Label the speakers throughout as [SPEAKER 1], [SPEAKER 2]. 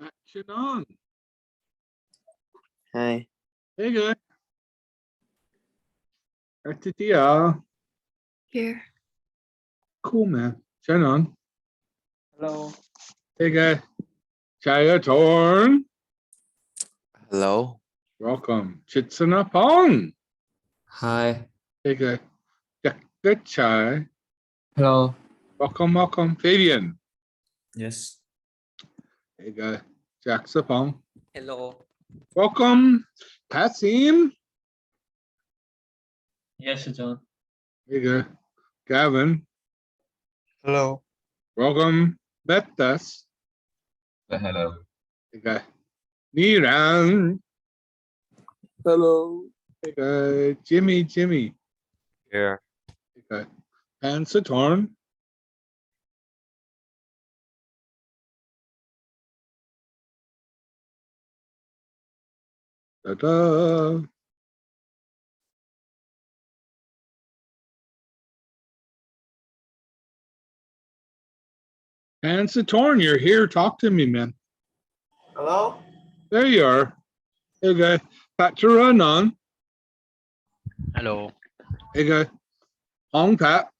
[SPEAKER 1] Action on.
[SPEAKER 2] Hi.
[SPEAKER 1] Hey, good. Artitia.
[SPEAKER 3] Here.
[SPEAKER 1] Cool, man. Turn on.
[SPEAKER 2] Hello.
[SPEAKER 1] Hey, guy. Chaya Torn.
[SPEAKER 4] Hello.
[SPEAKER 1] Welcome. Chitsuna Pong.
[SPEAKER 4] Hi.
[SPEAKER 1] Hey, guy. Good Chai.
[SPEAKER 4] Hello.
[SPEAKER 1] Welcome, welcome. Fabian.
[SPEAKER 4] Yes.
[SPEAKER 1] Hey, guy. Jack Sapong.
[SPEAKER 4] Hello.
[SPEAKER 1] Welcome. Passim.
[SPEAKER 4] Yes, John.
[SPEAKER 1] Hey, guy. Gavin.
[SPEAKER 4] Hello.
[SPEAKER 1] Welcome. Betas.
[SPEAKER 4] Hello.
[SPEAKER 1] Hey, guy. Niran.
[SPEAKER 2] Hello.
[SPEAKER 1] Hey, guy. Jimmy.
[SPEAKER 4] Here.
[SPEAKER 1] Hey, guy. Pansatorn. Ta-da. Pansatorn, you're here. Talk to me, man.
[SPEAKER 2] Hello.
[SPEAKER 1] There you are. Hey, guy. Pat Turanon.
[SPEAKER 5] Hello.
[SPEAKER 1] Hey, guy. Hong Pat.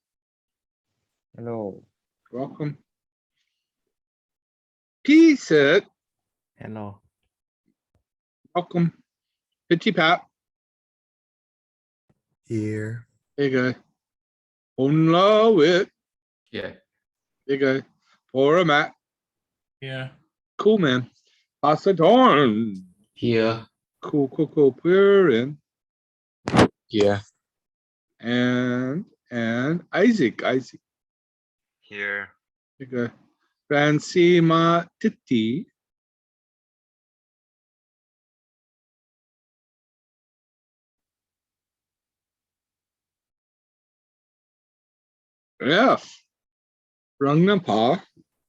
[SPEAKER 4] Hello.
[SPEAKER 1] Welcome. P-Sit.
[SPEAKER 4] Hello.
[SPEAKER 1] Welcome. Pitchy Pat.
[SPEAKER 4] Here.
[SPEAKER 1] Hey, guy. Hunla Wit.
[SPEAKER 4] Yeah.
[SPEAKER 1] Hey, guy. Pora Matt.
[SPEAKER 4] Yeah.
[SPEAKER 1] Cool, man. Pasatorn.
[SPEAKER 4] Here.
[SPEAKER 1] Cool. Pure in.
[SPEAKER 4] Yeah.
[SPEAKER 1] And Isaac.
[SPEAKER 4] Here.
[SPEAKER 1] Hey, guy. Francima Titi. F. Rungnapa.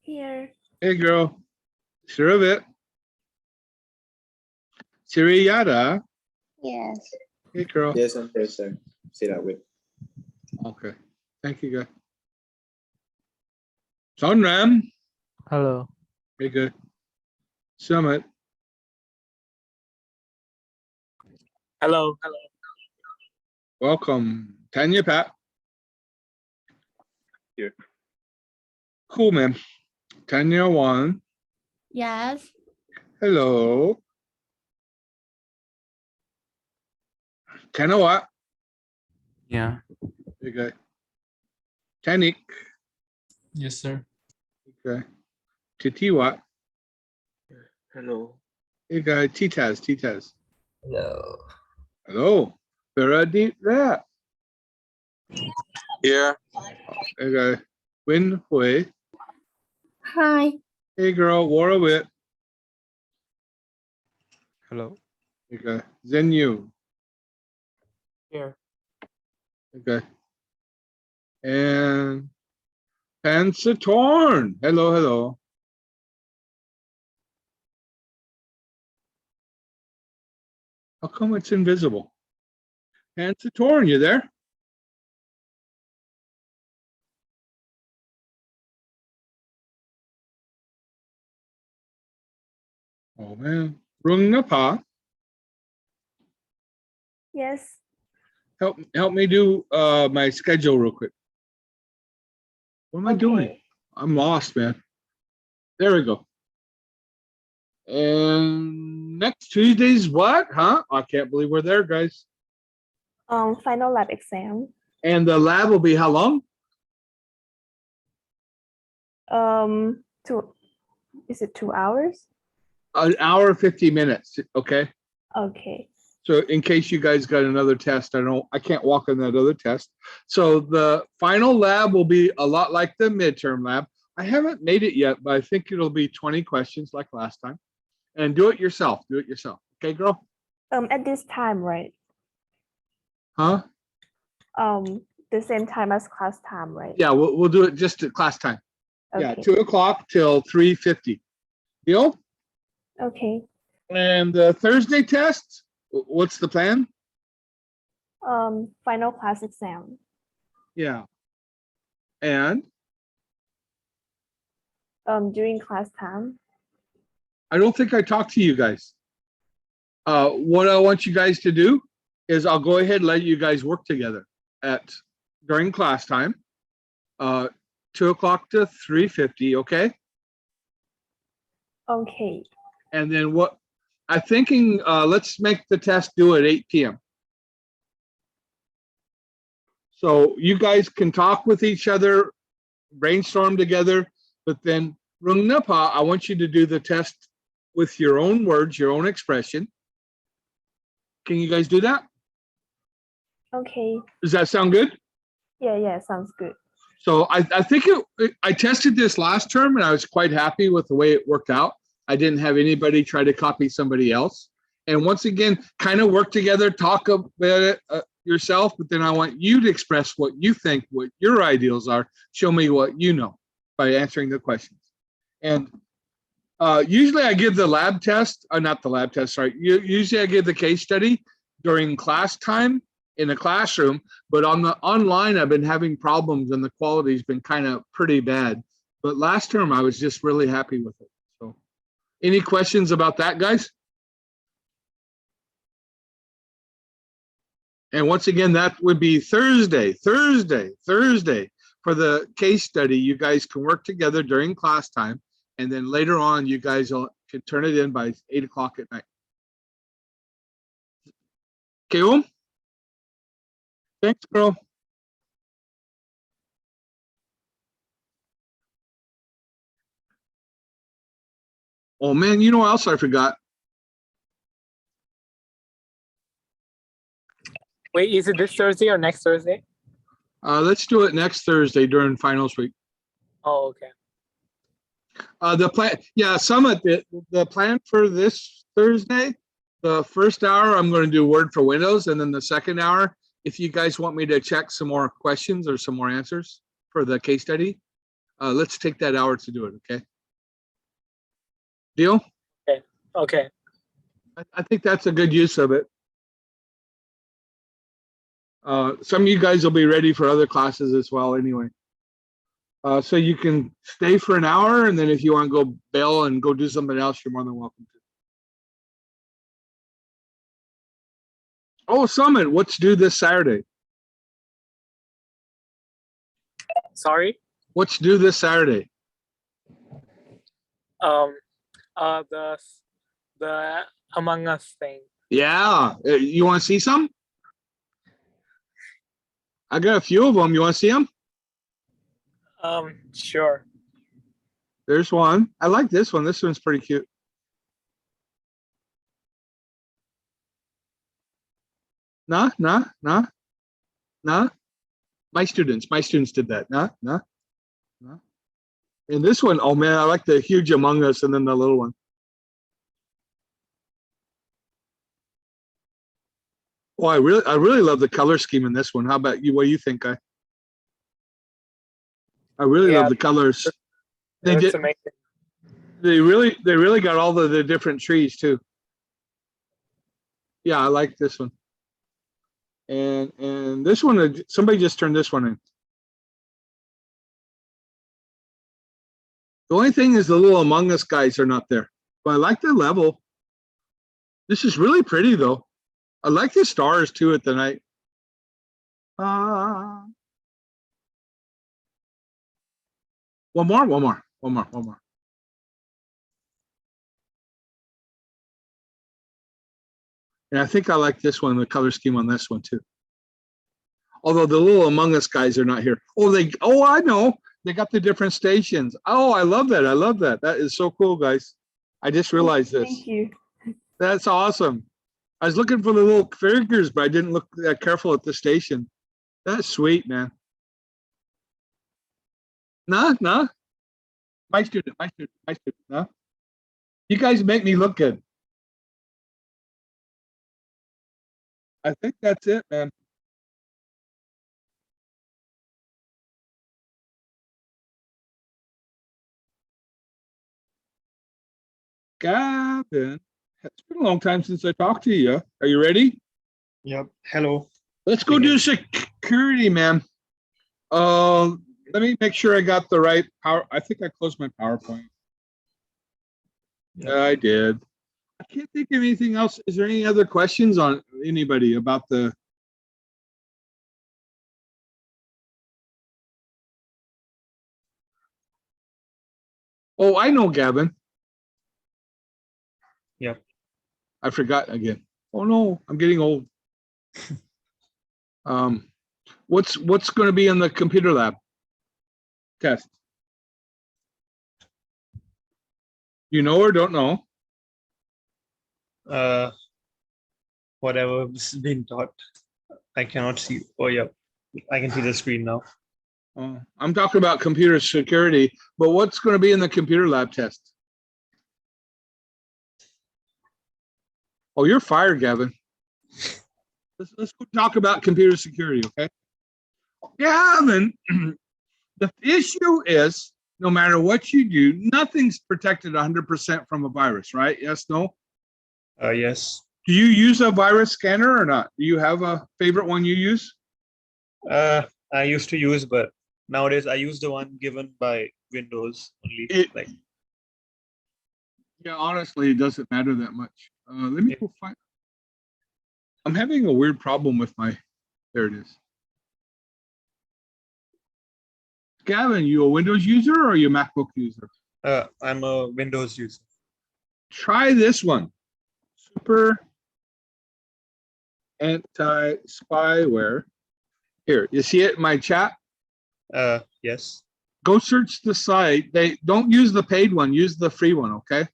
[SPEAKER 3] Here.
[SPEAKER 1] Hey, girl. Sure of it. Siriyada.
[SPEAKER 3] Yes.
[SPEAKER 1] Hey, girl.
[SPEAKER 2] Yes, I'm present. See that with.
[SPEAKER 1] Okay. Thank you, guy. Sunram.
[SPEAKER 5] Hello.
[SPEAKER 1] Hey, good. Summit.
[SPEAKER 5] Hello.
[SPEAKER 1] Welcome. Tanya Pat.
[SPEAKER 2] Here.
[SPEAKER 1] Cool, man. Tanya One.
[SPEAKER 3] Yes.
[SPEAKER 1] Hello. Kanawa.
[SPEAKER 5] Yeah.
[SPEAKER 1] Hey, guy. Tanik.
[SPEAKER 5] Yes, sir.
[SPEAKER 1] Okay. Titiwa.
[SPEAKER 2] Hello.
[SPEAKER 1] Hey, guy. Titaz.
[SPEAKER 4] Hello.
[SPEAKER 1] Hello. Paradit Rat.
[SPEAKER 4] Here.
[SPEAKER 1] Hey, guy. Win Hui.
[SPEAKER 3] Hi.
[SPEAKER 1] Hey, girl. Warawit.
[SPEAKER 4] Hello.
[SPEAKER 1] Hey, guy. Zenu.
[SPEAKER 4] Here.
[SPEAKER 1] Okay. And Pansatorn. Hello. How come it's invisible? Pansatorn, you there? Oh man. Rungnapa.
[SPEAKER 3] Yes.
[SPEAKER 1] Help me do my schedule real quick. What am I doing? I'm lost, man. There we go. And next Tuesday's what? Huh? I can't believe we're there, guys.
[SPEAKER 3] Final lab exam.
[SPEAKER 1] And the lab will be how long?
[SPEAKER 3] Is it 2 hours?
[SPEAKER 1] An hour, 50 minutes. Okay.
[SPEAKER 3] Okay.
[SPEAKER 1] So in case you guys got another test, I can't walk on that other test. So the final lab will be a lot like the midterm lab. I haven't made it yet, but I think it'll be 20 questions like last time. And do it yourself. Okay, girl?
[SPEAKER 3] At this time, right?
[SPEAKER 1] Huh?
[SPEAKER 3] The same time as class time, right?
[SPEAKER 1] Yeah, we'll do it just at class time. Yeah,
[SPEAKER 3] Okay.
[SPEAKER 1] 2:00 till 3:50. Deal?
[SPEAKER 3] Okay.
[SPEAKER 1] And the Thursday test, what's the plan?
[SPEAKER 3] Final class exam.
[SPEAKER 1] Yeah. And
[SPEAKER 3] During class time.
[SPEAKER 1] I don't think I talked to you guys. What I want you guys to do is I'll go ahead and let you guys work together during class time, 2 o'clock to 3:50, okay?
[SPEAKER 3] Okay.
[SPEAKER 1] And then what I'm thinking, let's make the test due at 8 p.m. So you guys can talk with each other, brainstorm together, but then Rung Napa, I want you to do the test with your own words, your own expression. Can you guys do that?
[SPEAKER 3] Okay.
[SPEAKER 1] Does that sound good?
[SPEAKER 3] Yeah, sounds good.
[SPEAKER 1] So I think I tested this last term and I was quite happy with the way it worked out. I didn't have anybody try to copy somebody else. And once again, kind of work together, talk about it yourself, but then I want you to express what you think, what your ideals are. Show me what you know by answering the questions. And usually I give the lab test, not the lab test, sorry. Usually I give the case study during class time in the classroom, but on the online, I've been having problems and the quality's been kind of pretty bad. But last term, I was just really happy with it. So any questions about that, guys? And once again, that would be Thursday for the case study. You guys can work together during class time. And then later on, you guys can turn it in by 8 o'clock at night. Okay, thanks, girl. Oh man, you know what else I forgot?
[SPEAKER 5] Wait, is it this Thursday or next Thursday?
[SPEAKER 1] Let's do it next Thursday during finals week.
[SPEAKER 5] Oh, okay.
[SPEAKER 1] The plan, yeah, Summit, the plan for this Thursday, the first hour, I'm going to do Word for Windows. And then the second hour, if you guys want me to check some more questions or some more answers for the case study, let's take that hour to do it, okay? Deal?
[SPEAKER 5] Okay.
[SPEAKER 1] I think that's a good use of it. Some of you guys will be ready for other classes as well anyway. So you can stay for an hour, and then if you want to go bail and go do something else, you're more than welcome to. Oh, Summit, what's due this Saturday?
[SPEAKER 5] Sorry.
[SPEAKER 1] What's due this Saturday?
[SPEAKER 5] The Among Us thing.
[SPEAKER 1] Yeah, you want to see some? I got a few of them. You want to see them?
[SPEAKER 5] Sure.
[SPEAKER 1] There's one. I like this one. This one's pretty cute. Nah. My students did that. Nah. And this one, oh man, I like the huge Among Us and then the little one. Oh, I really love the color scheme in this one. How about you? What do you think, Guy? I really love the colors.
[SPEAKER 5] That's amazing.
[SPEAKER 1] They really got all the different trees too. Yeah, I like this one. And this one, somebody just turned this one in. The only thing is the little Among Us guys are not there. But I like the level. This is really pretty though. I like the stars too at the night. One more. And I think I like this one, the color scheme on this one too. Although the little Among Us guys are not here. Oh, I know. They got the different stations. Oh, I love that. That is so cool, guys. I just realized this.
[SPEAKER 3] Thank you.
[SPEAKER 1] That's awesome. I was looking for the little figures, but I didn't look that careful at the station. That's sweet, man. Nah. My student. Nah. You guys make me look good. I think that's it, man. Gavin, it's been a long time since I talked to you. Are you ready?
[SPEAKER 2] Yep. Hello.
[SPEAKER 1] Let's go do security, man. Let me make sure I got the right power. I think I closed my PowerPoint. Yeah, I did. I can't think of anything else. Is there any other questions on anybody about the? Oh, I know, Gavin.
[SPEAKER 2] Yep.
[SPEAKER 1] I forgot again. Oh no, I'm getting old. What's going to be in the computer lab test? You know or don't know?
[SPEAKER 2] Whatever is being taught. I cannot see. Oh, yeah. I can see the screen now.
[SPEAKER 1] I'm talking about computer security, but what's going to be in the computer lab test? Oh, you're fired, Gavin. Let's go talk about computer security, okay? Gavin, the issue is no matter what you do, nothing's protected 100% from a virus, right? Yes, no?
[SPEAKER 2] Yes.
[SPEAKER 1] Do you use a virus scanner or not? Do you have a favorite one you use?
[SPEAKER 2] I used to use, but nowadays I use the one given by Windows only.
[SPEAKER 1] Yeah, honestly, it doesn't matter that much. Let me go find. I'm having a weird problem with my. There it is. Gavin, you a Windows user or are you a MacBook user?
[SPEAKER 2] I'm a Windows user.
[SPEAKER 1] Try this one. Super anti-spyware. Here, you see it in my chat?
[SPEAKER 2] Yes.
[SPEAKER 1] Go search the site. They don't use the paid one, use the free one, okay?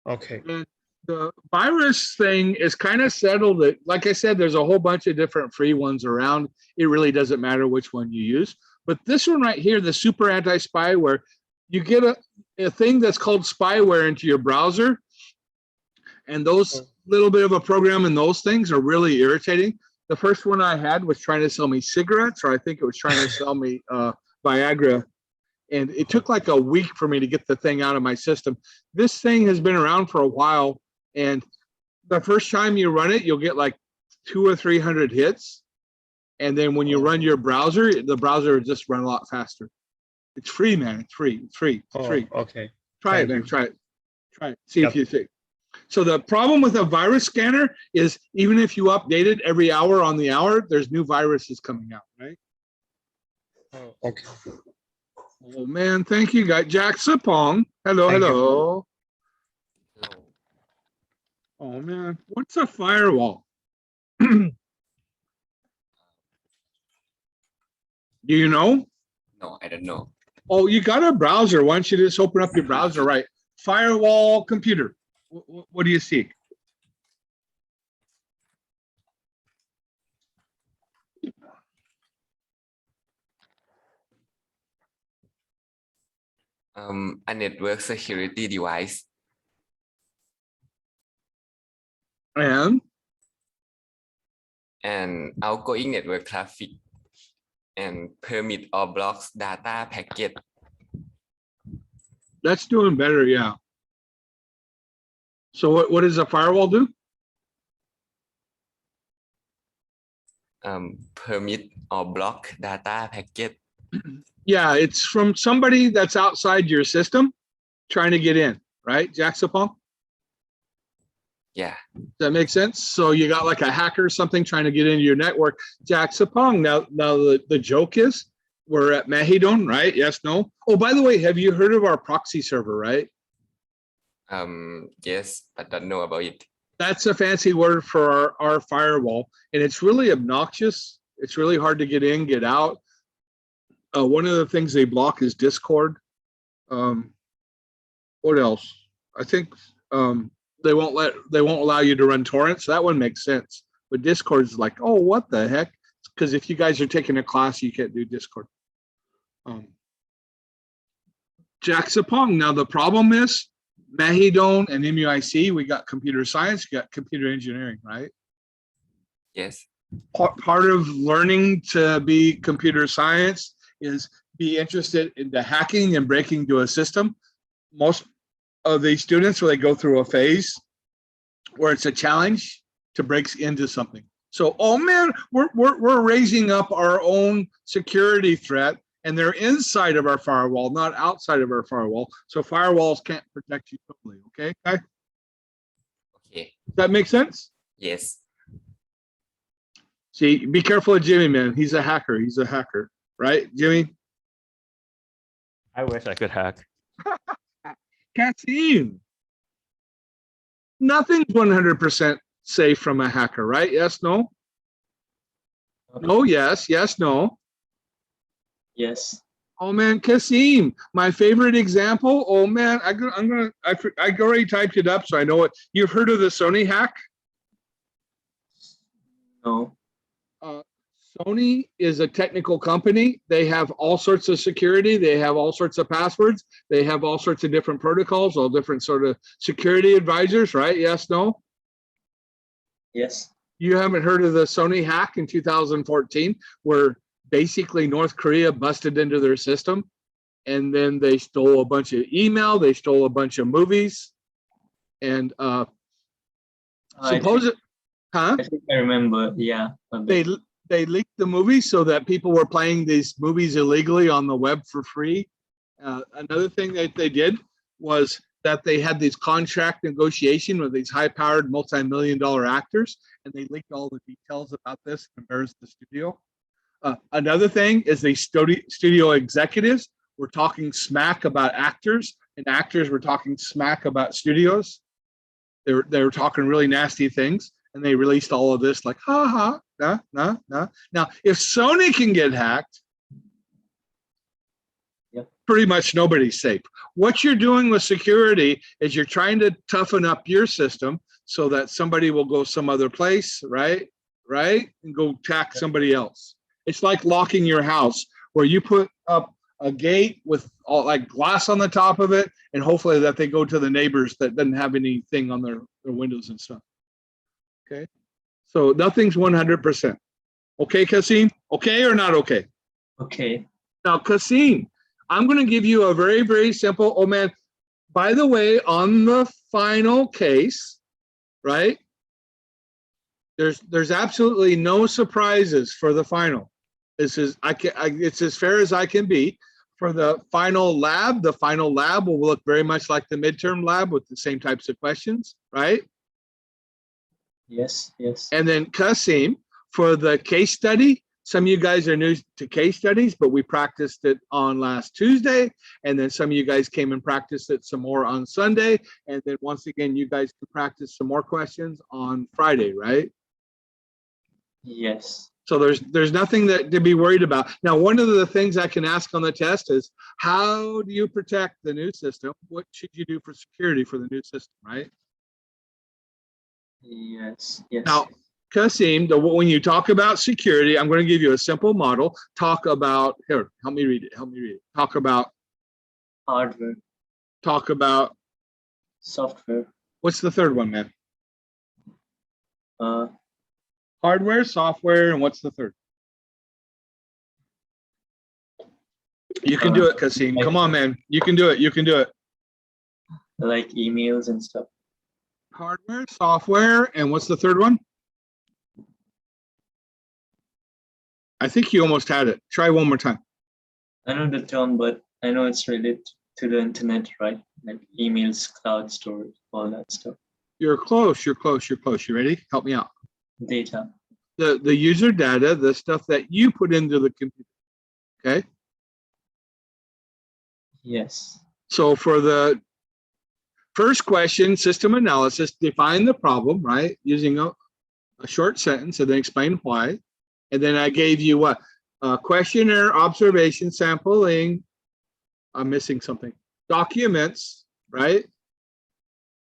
[SPEAKER 2] Okay.
[SPEAKER 1] And the virus thing is kind of settled. That, like I said, there's a whole bunch of different free ones around. It really doesn't matter which one you use. But this one right here, the super anti-spyware, you get a thing that's called spyware into your browser. And those little bit of a program and those things are really irritating. The first one I had was trying to sell me cigarettes, or I think it was trying to sell me Viagra. And it took like a week for me to get the thing out of my system. This thing has been around for a while. And the first time you run it, you'll get like 200 or 300 hits. And then when you run your browser, the browser will just run a lot faster. It's free, man. It's free. It's free. It's free.
[SPEAKER 2] Okay.
[SPEAKER 1] Try it, man. Try it. Try it. See if you think. So the problem with a virus scanner is even if you update it every hour on the hour, there's new viruses coming out, right?
[SPEAKER 2] Okay.
[SPEAKER 1] Oh man, thank you, guys. Jack Sapong. Hello,
[SPEAKER 2] Thank
[SPEAKER 1] hello. Oh man, what's a firewall? Do you know?
[SPEAKER 6] No, I don't know.
[SPEAKER 1] Oh, you got a browser. Why don't you just open up your browser, right? Firewall computer. What do you see?
[SPEAKER 6] A network security device
[SPEAKER 1] And
[SPEAKER 6] outgoing network traffic and permit or blocks data packet.
[SPEAKER 1] that's doing better, yeah. So what does a firewall do?
[SPEAKER 6] Permit or block data packet.
[SPEAKER 1] Yeah, it's from somebody that's outside your system trying to get in, right, Jack Sapong?
[SPEAKER 6] Yeah.
[SPEAKER 1] Does that make sense? So you got like a hacker or something trying to get into your network. Jack Sapong. Now the joke is we're at Mahidon, right? Yes, no. Oh, by the way, have you heard of our proxy server, right?
[SPEAKER 6] Yes, but don't know about it.
[SPEAKER 1] That's a fancy word for our firewall, and it's really obnoxious. It's really hard to get in, get out. One of the things they block is Discord. What else? I think they won't allow you to run torrents. That one makes sense. But Discord's like, oh, what the heck? Because if you guys are taking a class, you can't do Discord. Jack Sapong. Now the problem is Mahidon and MUIC, we got computer science, we got computer engineering, right?
[SPEAKER 6] Yes.
[SPEAKER 1] Part of learning to be computer science is be interested in the hacking and breaking into a system. Most of the students, where they go through a phase where it's a challenge to break into something. So, oh man, we're raising up our own security threat, and they're inside of our firewall, not outside of our firewall. So firewalls can't protect you totally. Okay, guys?
[SPEAKER 6] Okay.
[SPEAKER 1] Does that make sense?
[SPEAKER 6] Yes.
[SPEAKER 1] See, be careful of Jimmy, man. He's a hacker. He's a hacker, right, Jimmy?
[SPEAKER 7] I wish I could hack.
[SPEAKER 1] Kasim. Nothing's 100% safe from a hacker, right? Yes, no? No, yes, yes, no.
[SPEAKER 8] Yes.
[SPEAKER 1] Oh man, Kasim, my favorite example. Oh man, I already typed it up, so I know it. You've heard of the Sony hack?
[SPEAKER 8] No.
[SPEAKER 1] Sony is a technical company. They have all sorts of security. They have all sorts of passwords. They have all sorts of different protocols, all different sort of security advisors, right? Yes, no?
[SPEAKER 8] Yes.
[SPEAKER 1] You haven't heard of the Sony hack in 2014, where basically North Korea busted into their system and then they stole a bunch of email, they stole a bunch of movies, and
[SPEAKER 8] I think
[SPEAKER 1] huh?
[SPEAKER 8] I think I remember. Yeah. a bit.
[SPEAKER 1] They leaked the movies so that people were playing these movies illegally on the web for free. Another thing that they did was that they had these contract negotiation with these high-powered multi-million-dollar actors, and they leaked all the details about this and embarrassed the studio. Another thing is the studio executives were talking smack about actors, and actors were talking smack about studios. They were talking really nasty things, and they released all of this like, ha ha, nah. Now, if Sony can get hacked, pretty much nobody's safe. What you're doing with security is you're trying to toughen up your system so that somebody will go some other place, right? And go attack somebody else. It's like locking your house where you put up a gate with all like glass on the top of it, and hopefully that they go to the neighbors that doesn't have anything on their windows and stuff. Okay. So nothing's 100%. Okay, Kasim? Okay or not okay?
[SPEAKER 8] Okay.
[SPEAKER 1] Now, Kasim, I'm going to give you a very, very simple, oh man, by the way, on the final case, right? There's absolutely no surprises for the final. This is it's as fair as I can be. For the final lab will look very much like the midterm lab with the same types of questions, right?
[SPEAKER 8] Yes. Yes.
[SPEAKER 1] And then Kasim, for the case study, some of you guys are new to case studies, but we practiced it on last Tuesday. And then some of you guys came and practiced it some more on Sunday. And then once again, you guys can practice some more questions on Friday, right?
[SPEAKER 8] Yes.
[SPEAKER 1] So there's nothing to be worried about. Now, one of the things I can ask on the test is, how do you protect the new system? What should you do for security for the new system, right?
[SPEAKER 8] Yes. Yes.
[SPEAKER 1] Now, Kasim, when you talk about security, I'm going to give you a simple model. Talk about, here, help me read it. Talk about
[SPEAKER 8] Hardware.
[SPEAKER 1] Talk about
[SPEAKER 8] Software.
[SPEAKER 1] What's the third one, man?
[SPEAKER 8] Hardware,
[SPEAKER 1] software, and what's the third? You can do it, Kasim. Come on, man. You can do it.
[SPEAKER 8] Like emails and stuff.
[SPEAKER 1] Hardware, software, and what's the third one? I think you almost had it. Try one more time.
[SPEAKER 8] I know the term, but I know it's related to the internet, right? Like emails, cloud storage, all that stuff.
[SPEAKER 1] You're close. You ready? Help me out.
[SPEAKER 8] Data.
[SPEAKER 1] The user data, the stuff that you put into the computer. Okay.
[SPEAKER 8] Yes.
[SPEAKER 1] So for the first question, system analysis, define the problem, right? Using a short sentence and then explain why. And then I gave you what? Questionnaire, observation, sampling. I'm missing something. Documents, right?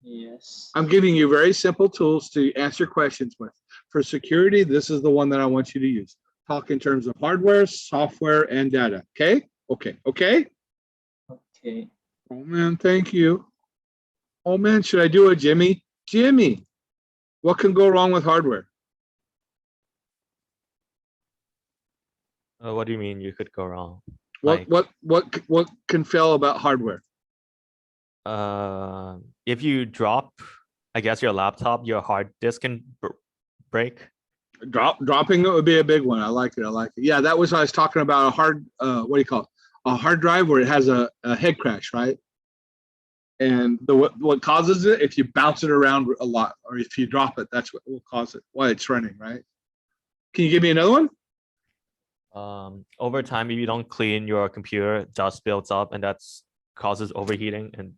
[SPEAKER 8] Yes.
[SPEAKER 1] I'm giving you very simple tools to answer questions with. For security, this is the one that I want you to use. Talk in terms of hardware, software, and data. Okay? Okay. Oh man, thank you. Oh man, should I do it, Jimmy? Jimmy, what can go wrong with hardware?
[SPEAKER 7] What do you mean you could go wrong?
[SPEAKER 1] What can fail about hardware?
[SPEAKER 7] If you drop, I guess, your laptop, your hard disk can break.
[SPEAKER 1] Dropping it would be a big one. I like it. I like it. Yeah, that was what I was talking about. A hard, what do you call it? A hard drive where it has a head crash, right? And what causes it? If you bounce it around a lot, or if you drop it, that's what will cause it. Why it's running, right? Can you give me another one?
[SPEAKER 7] Over time, if you don't clean your computer, dust builds up, and that's causes overheating and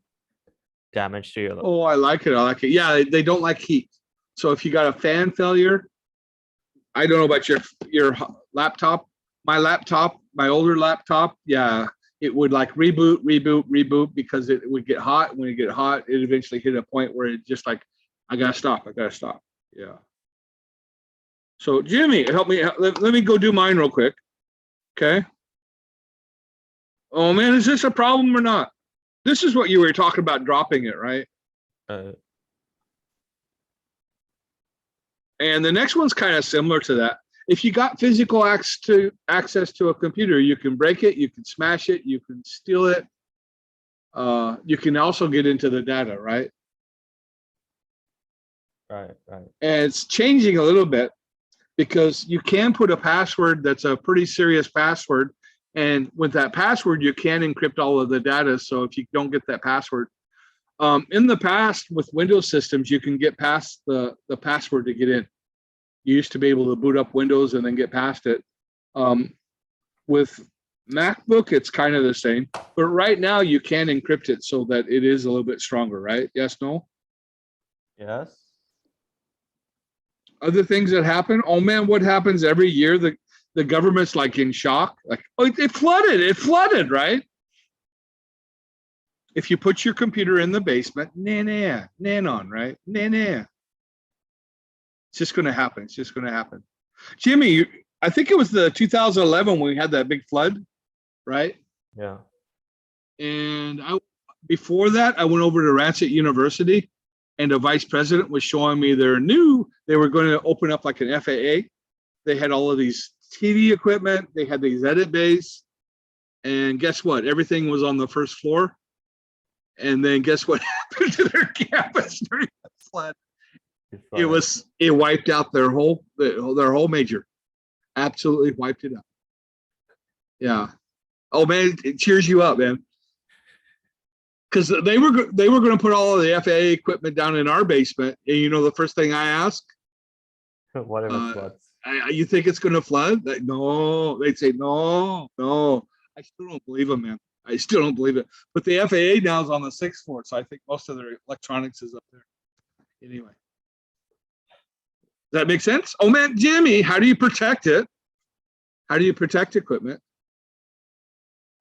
[SPEAKER 7] damage to your.
[SPEAKER 1] Oh, I like it. I like it. Yeah, they don't like heat. So if you got a fan failure, I don't know about your laptop. My older laptop, yeah, it would like reboot because it would get hot. When it get hot, it eventually hit a point where it just like, I gotta stop. Yeah. So Jimmy, help me. Let me go do mine real quick. Okay. Oh man, is this a problem or not? This is what you were talking about, dropping it, right? And the next one's kind of similar to that. If you got physical access to a computer, you can break it, you can smash it, you can steal it. You can also get into the data, right?
[SPEAKER 7] Right.
[SPEAKER 1] And it's changing a little bit because you can put a password that's a pretty serious password. And with that password, you can encrypt all of the data. So if you don't get that password, in the past with Windows systems, you can get past the password to get in. You used to be able to boot up Windows and then get past it. With MacBook, it's kind of the same, but right now you can encrypt it so that it is a little bit stronger, right? Yes, no?
[SPEAKER 7] Yes.
[SPEAKER 1] Other things that happen, oh man, what happens every year? The government's like in shock, like, oh, it flooded, right? If you put your computer in the basement, nanon, right? It's just going to happen. It's just going to happen. Jimmy, I think it was the 2011 when we had that big flood, right?
[SPEAKER 7] Yeah.
[SPEAKER 1] And before that, I went over to Rancid University, and the vice president was showing me they were going to open up like an FAA. They had all of these TV equipment. They had these edit bays. And guess what? Everything was on the first floor. And then guess what happened to their campus during the flood? It wiped out their whole major. Absolutely wiped it out. Yeah. Oh man, it cheers you up, man. Because they were going to put all of the FAA equipment down in our basement, and you know the first thing I ask,
[SPEAKER 7] Whatever floods.
[SPEAKER 1] You think it's going to flood? No, they'd say no. I still don't believe them, man. I still don't believe it. But the FAA now is on the 6th floor, so I think most of their electronics is up there. Anyway, does that make sense? Oh man, Jimmy, how do you protect it? How do you protect equipment?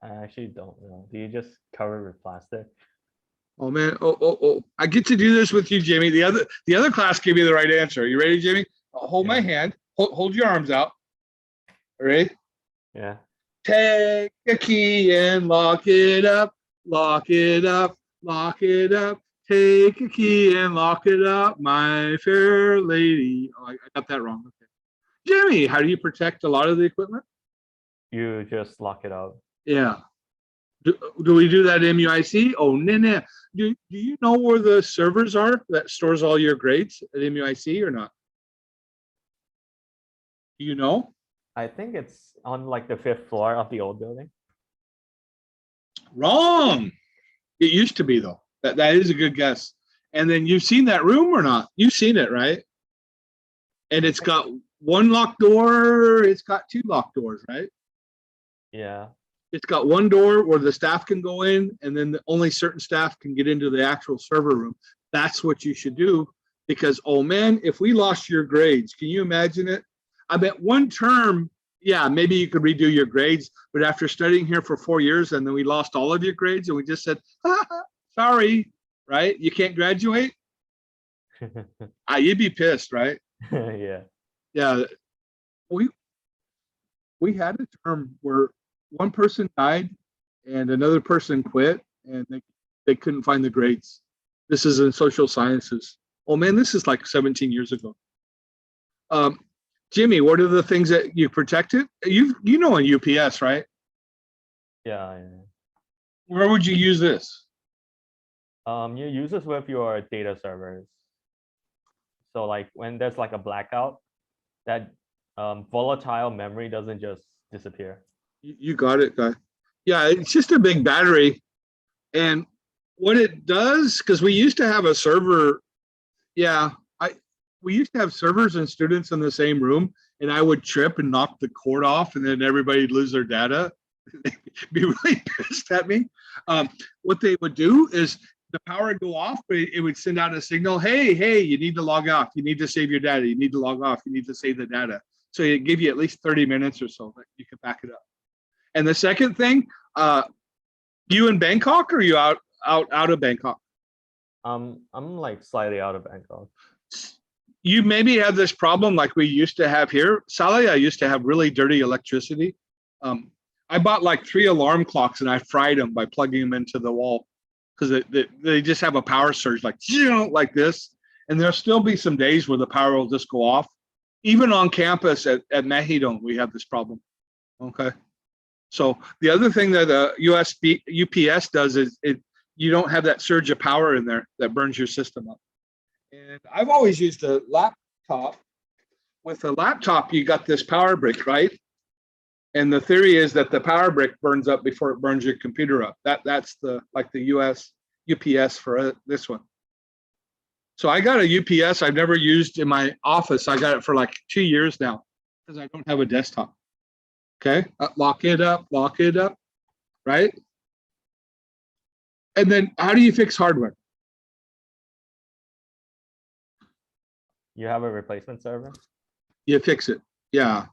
[SPEAKER 7] I actually don't know. Do you just cover it with plastic?
[SPEAKER 1] Oh man, oh! I get to do this with you, Jimmy. The other class gave me the right answer. Are you ready, Jimmy? Hold my hand. Hold your arms out. All right.
[SPEAKER 7] Yeah.
[SPEAKER 1] Take a key and lock it up. Lock it up. Lock it up. Take a key and lock it up, my fair lady. Oh, I got that wrong. Okay. Jimmy, how do you protect a lot of the equipment?
[SPEAKER 7] You just lock it up.
[SPEAKER 1] Yeah. Do we do that in MUIC? Oh, nah. Do you know where the servers are that stores all your grades at MUIC or not? Do you know?
[SPEAKER 7] I think it's on like the 5th floor of the old building.
[SPEAKER 1] Wrong. It used to be though. That is a good guess. And then you've seen that room or not? You've seen it, right? And it's got one locked door. It's got 2 locked doors, right?
[SPEAKER 7] Yeah.
[SPEAKER 1] It's got one door where the staff can go in, and then only certain staff can get into the actual server room. That's what you should do because, oh man, if we lost your grades, can you imagine it? I bet one term, yeah, maybe you could redo your grades, but after studying here for 4 years and then we lost all of your grades and we just said, sorry, right? You can't graduate? You'd be pissed, right?
[SPEAKER 7] Yeah.
[SPEAKER 1] Yeah. We had a term where one person died and another person quit and they couldn't find the grades. This is in social sciences. Oh man, this is like 17 years ago. Jimmy, what are the things that you protected? You know on UPS, right?
[SPEAKER 7] Yeah.
[SPEAKER 1] Where would you use this?
[SPEAKER 7] You use this with your data servers. So like when there's like a blackout, that volatile memory doesn't just disappear.
[SPEAKER 1] You got it, guy. Yeah, it's just a big battery. And what it does, because we used to have a server, yeah, we used to have servers and students in the same room, and I would trip and knock the cord off, and then everybody'd lose their data. They'd be really pissed at me. What they would do is the power would go off, but it would send out a signal, hey, you need to log off. You need to save your data. You need to log off. You need to save the data. So it give you at least 30 minutes or so that you can back it up. And the second thing, you in Bangkok or you out of Bangkok?
[SPEAKER 7] I'm like slightly out of Bangkok.
[SPEAKER 1] You maybe have this problem like we used to have here. Salaya used to have really dirty electricity. I bought like 3 alarm clocks and I fried them by plugging them into the wall because they just have a power surge like this. And there'll still be some days where the power will just go off. Even on campus at Mahidong, we have this problem. Okay. So the other thing that UPS does is you don't have that surge of power in there that burns your system up. And I've always used a laptop. With a laptop, you got this power brick, right? And the theory is that the power brick burns up before it burns your computer up. That's the UPS for this one. So I got a UPS I've never used in my office. I got it for like 2 years now because I don't have a desktop. Okay, lock it up, right? And then how do you fix hardware?
[SPEAKER 7] You have a replacement server?
[SPEAKER 1] You fix it, yeah.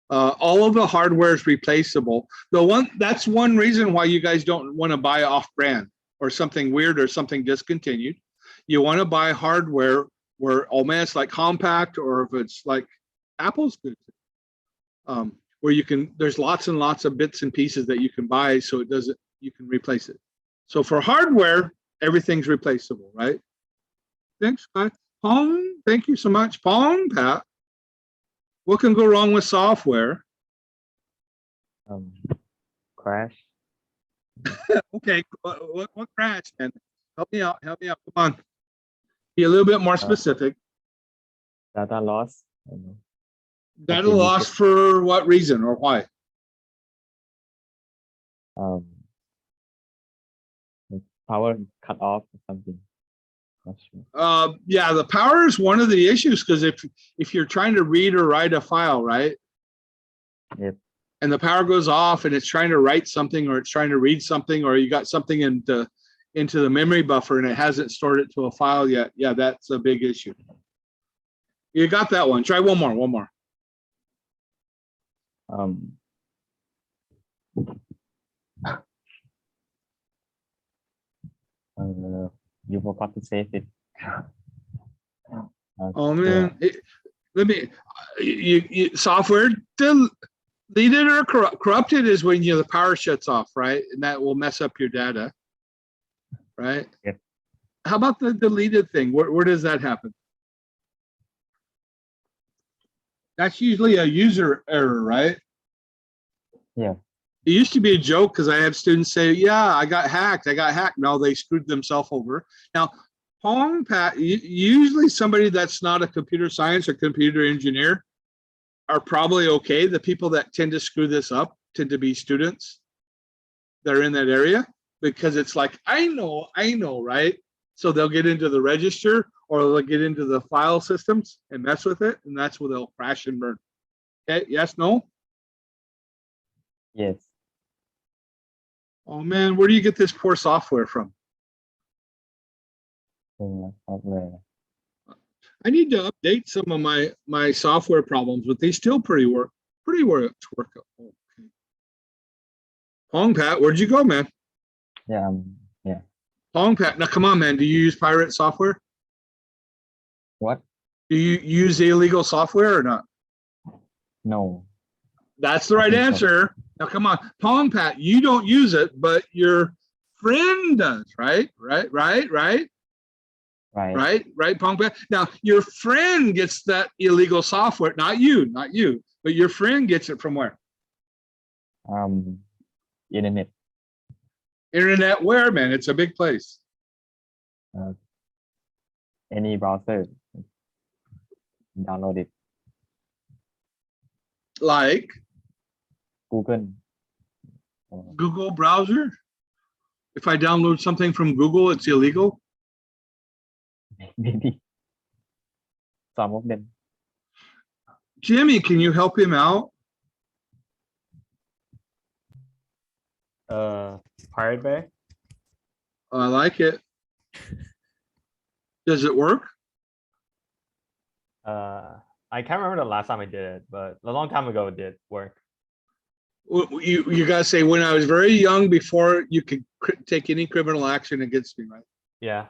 [SPEAKER 1] All of the hardware is replaceable. That's one reason why you guys don't want to buy off-brand or something weird or something discontinued. You want to buy hardware where, oh man, it's like compact, or if it's like Apple's good. Where there's lots and lots of bits and pieces that you can buy, so you can replace it. So for hardware, everything's replaceable, right? Thanks, guys. Pong, thank you so much. Pong, Pat. What can go wrong with software?
[SPEAKER 9] Crash.
[SPEAKER 1] Okay, what crash? And help me out. Come on. Be a little bit more specific.
[SPEAKER 9] Data loss. I don't know.
[SPEAKER 1] Data loss for what reason or why?
[SPEAKER 9] Like power cut off or something. Not sure.
[SPEAKER 1] Yeah, the power is one of the issues because if you're trying to read or write a file, right?
[SPEAKER 9] Yep.
[SPEAKER 1] And the power goes off and it's trying to write something or it's trying to read something or you got something into the memory buffer and it hasn't stored it to a file yet. Yeah, that's a big issue. You got that one. Try one more.
[SPEAKER 9] You forgot to save it.
[SPEAKER 1] Oh man, software deleted or corrupted is when the power shuts off, right? And that will mess up your data, right?
[SPEAKER 9] Yep.
[SPEAKER 1] How about the deleted thing? Where does that happen? That's usually a user error, right?
[SPEAKER 9] Yeah.
[SPEAKER 1] It used to be a joke because I have students say, yeah, I got hacked. No, they screwed themselves over. Now, Pong, Pat, usually somebody that's not a computer science or computer engineer are probably okay. The people that tend to screw this up tend to be students that are in that area because it's like, I know, right? So they'll get into the register or they'll get into the file systems and mess with it. And that's where they'll crash and burn. Okay, yes, no?
[SPEAKER 9] Yes.
[SPEAKER 1] Oh man, where do you get this poor software from?
[SPEAKER 9] Software.
[SPEAKER 1] I need to update some of my software problems, but they still pretty work. Okay. Pong Pat, where'd you go, man?
[SPEAKER 9] Yeah. Yeah.
[SPEAKER 1] Pong Pat, now come on, man. Do you use pirate software?
[SPEAKER 9] What?
[SPEAKER 1] Do you use illegal software or not?
[SPEAKER 9] No.
[SPEAKER 1] That's the right answer. Now come on, Pong Pat, you don't use it, but your friend does, right? Right, Pong Pat. Now your friend gets that illegal software, not you, but your friend gets it from where?
[SPEAKER 9] Internet.
[SPEAKER 1] Internet where, man? It's a big place.
[SPEAKER 9] Any browser. Download it.
[SPEAKER 1] like
[SPEAKER 9] Google.
[SPEAKER 1] Google browser. If I download something from Google, it's illegal.
[SPEAKER 9] Maybe some of them.
[SPEAKER 1] Jimmy, can you help him out?
[SPEAKER 7] Pirate Bay.
[SPEAKER 1] I like it. Does it work?
[SPEAKER 7] I can't remember the last time I did it, but a long time ago it did work.
[SPEAKER 1] You gotta say when I was very young, before you could take any criminal action against me, right?
[SPEAKER 7] Yeah.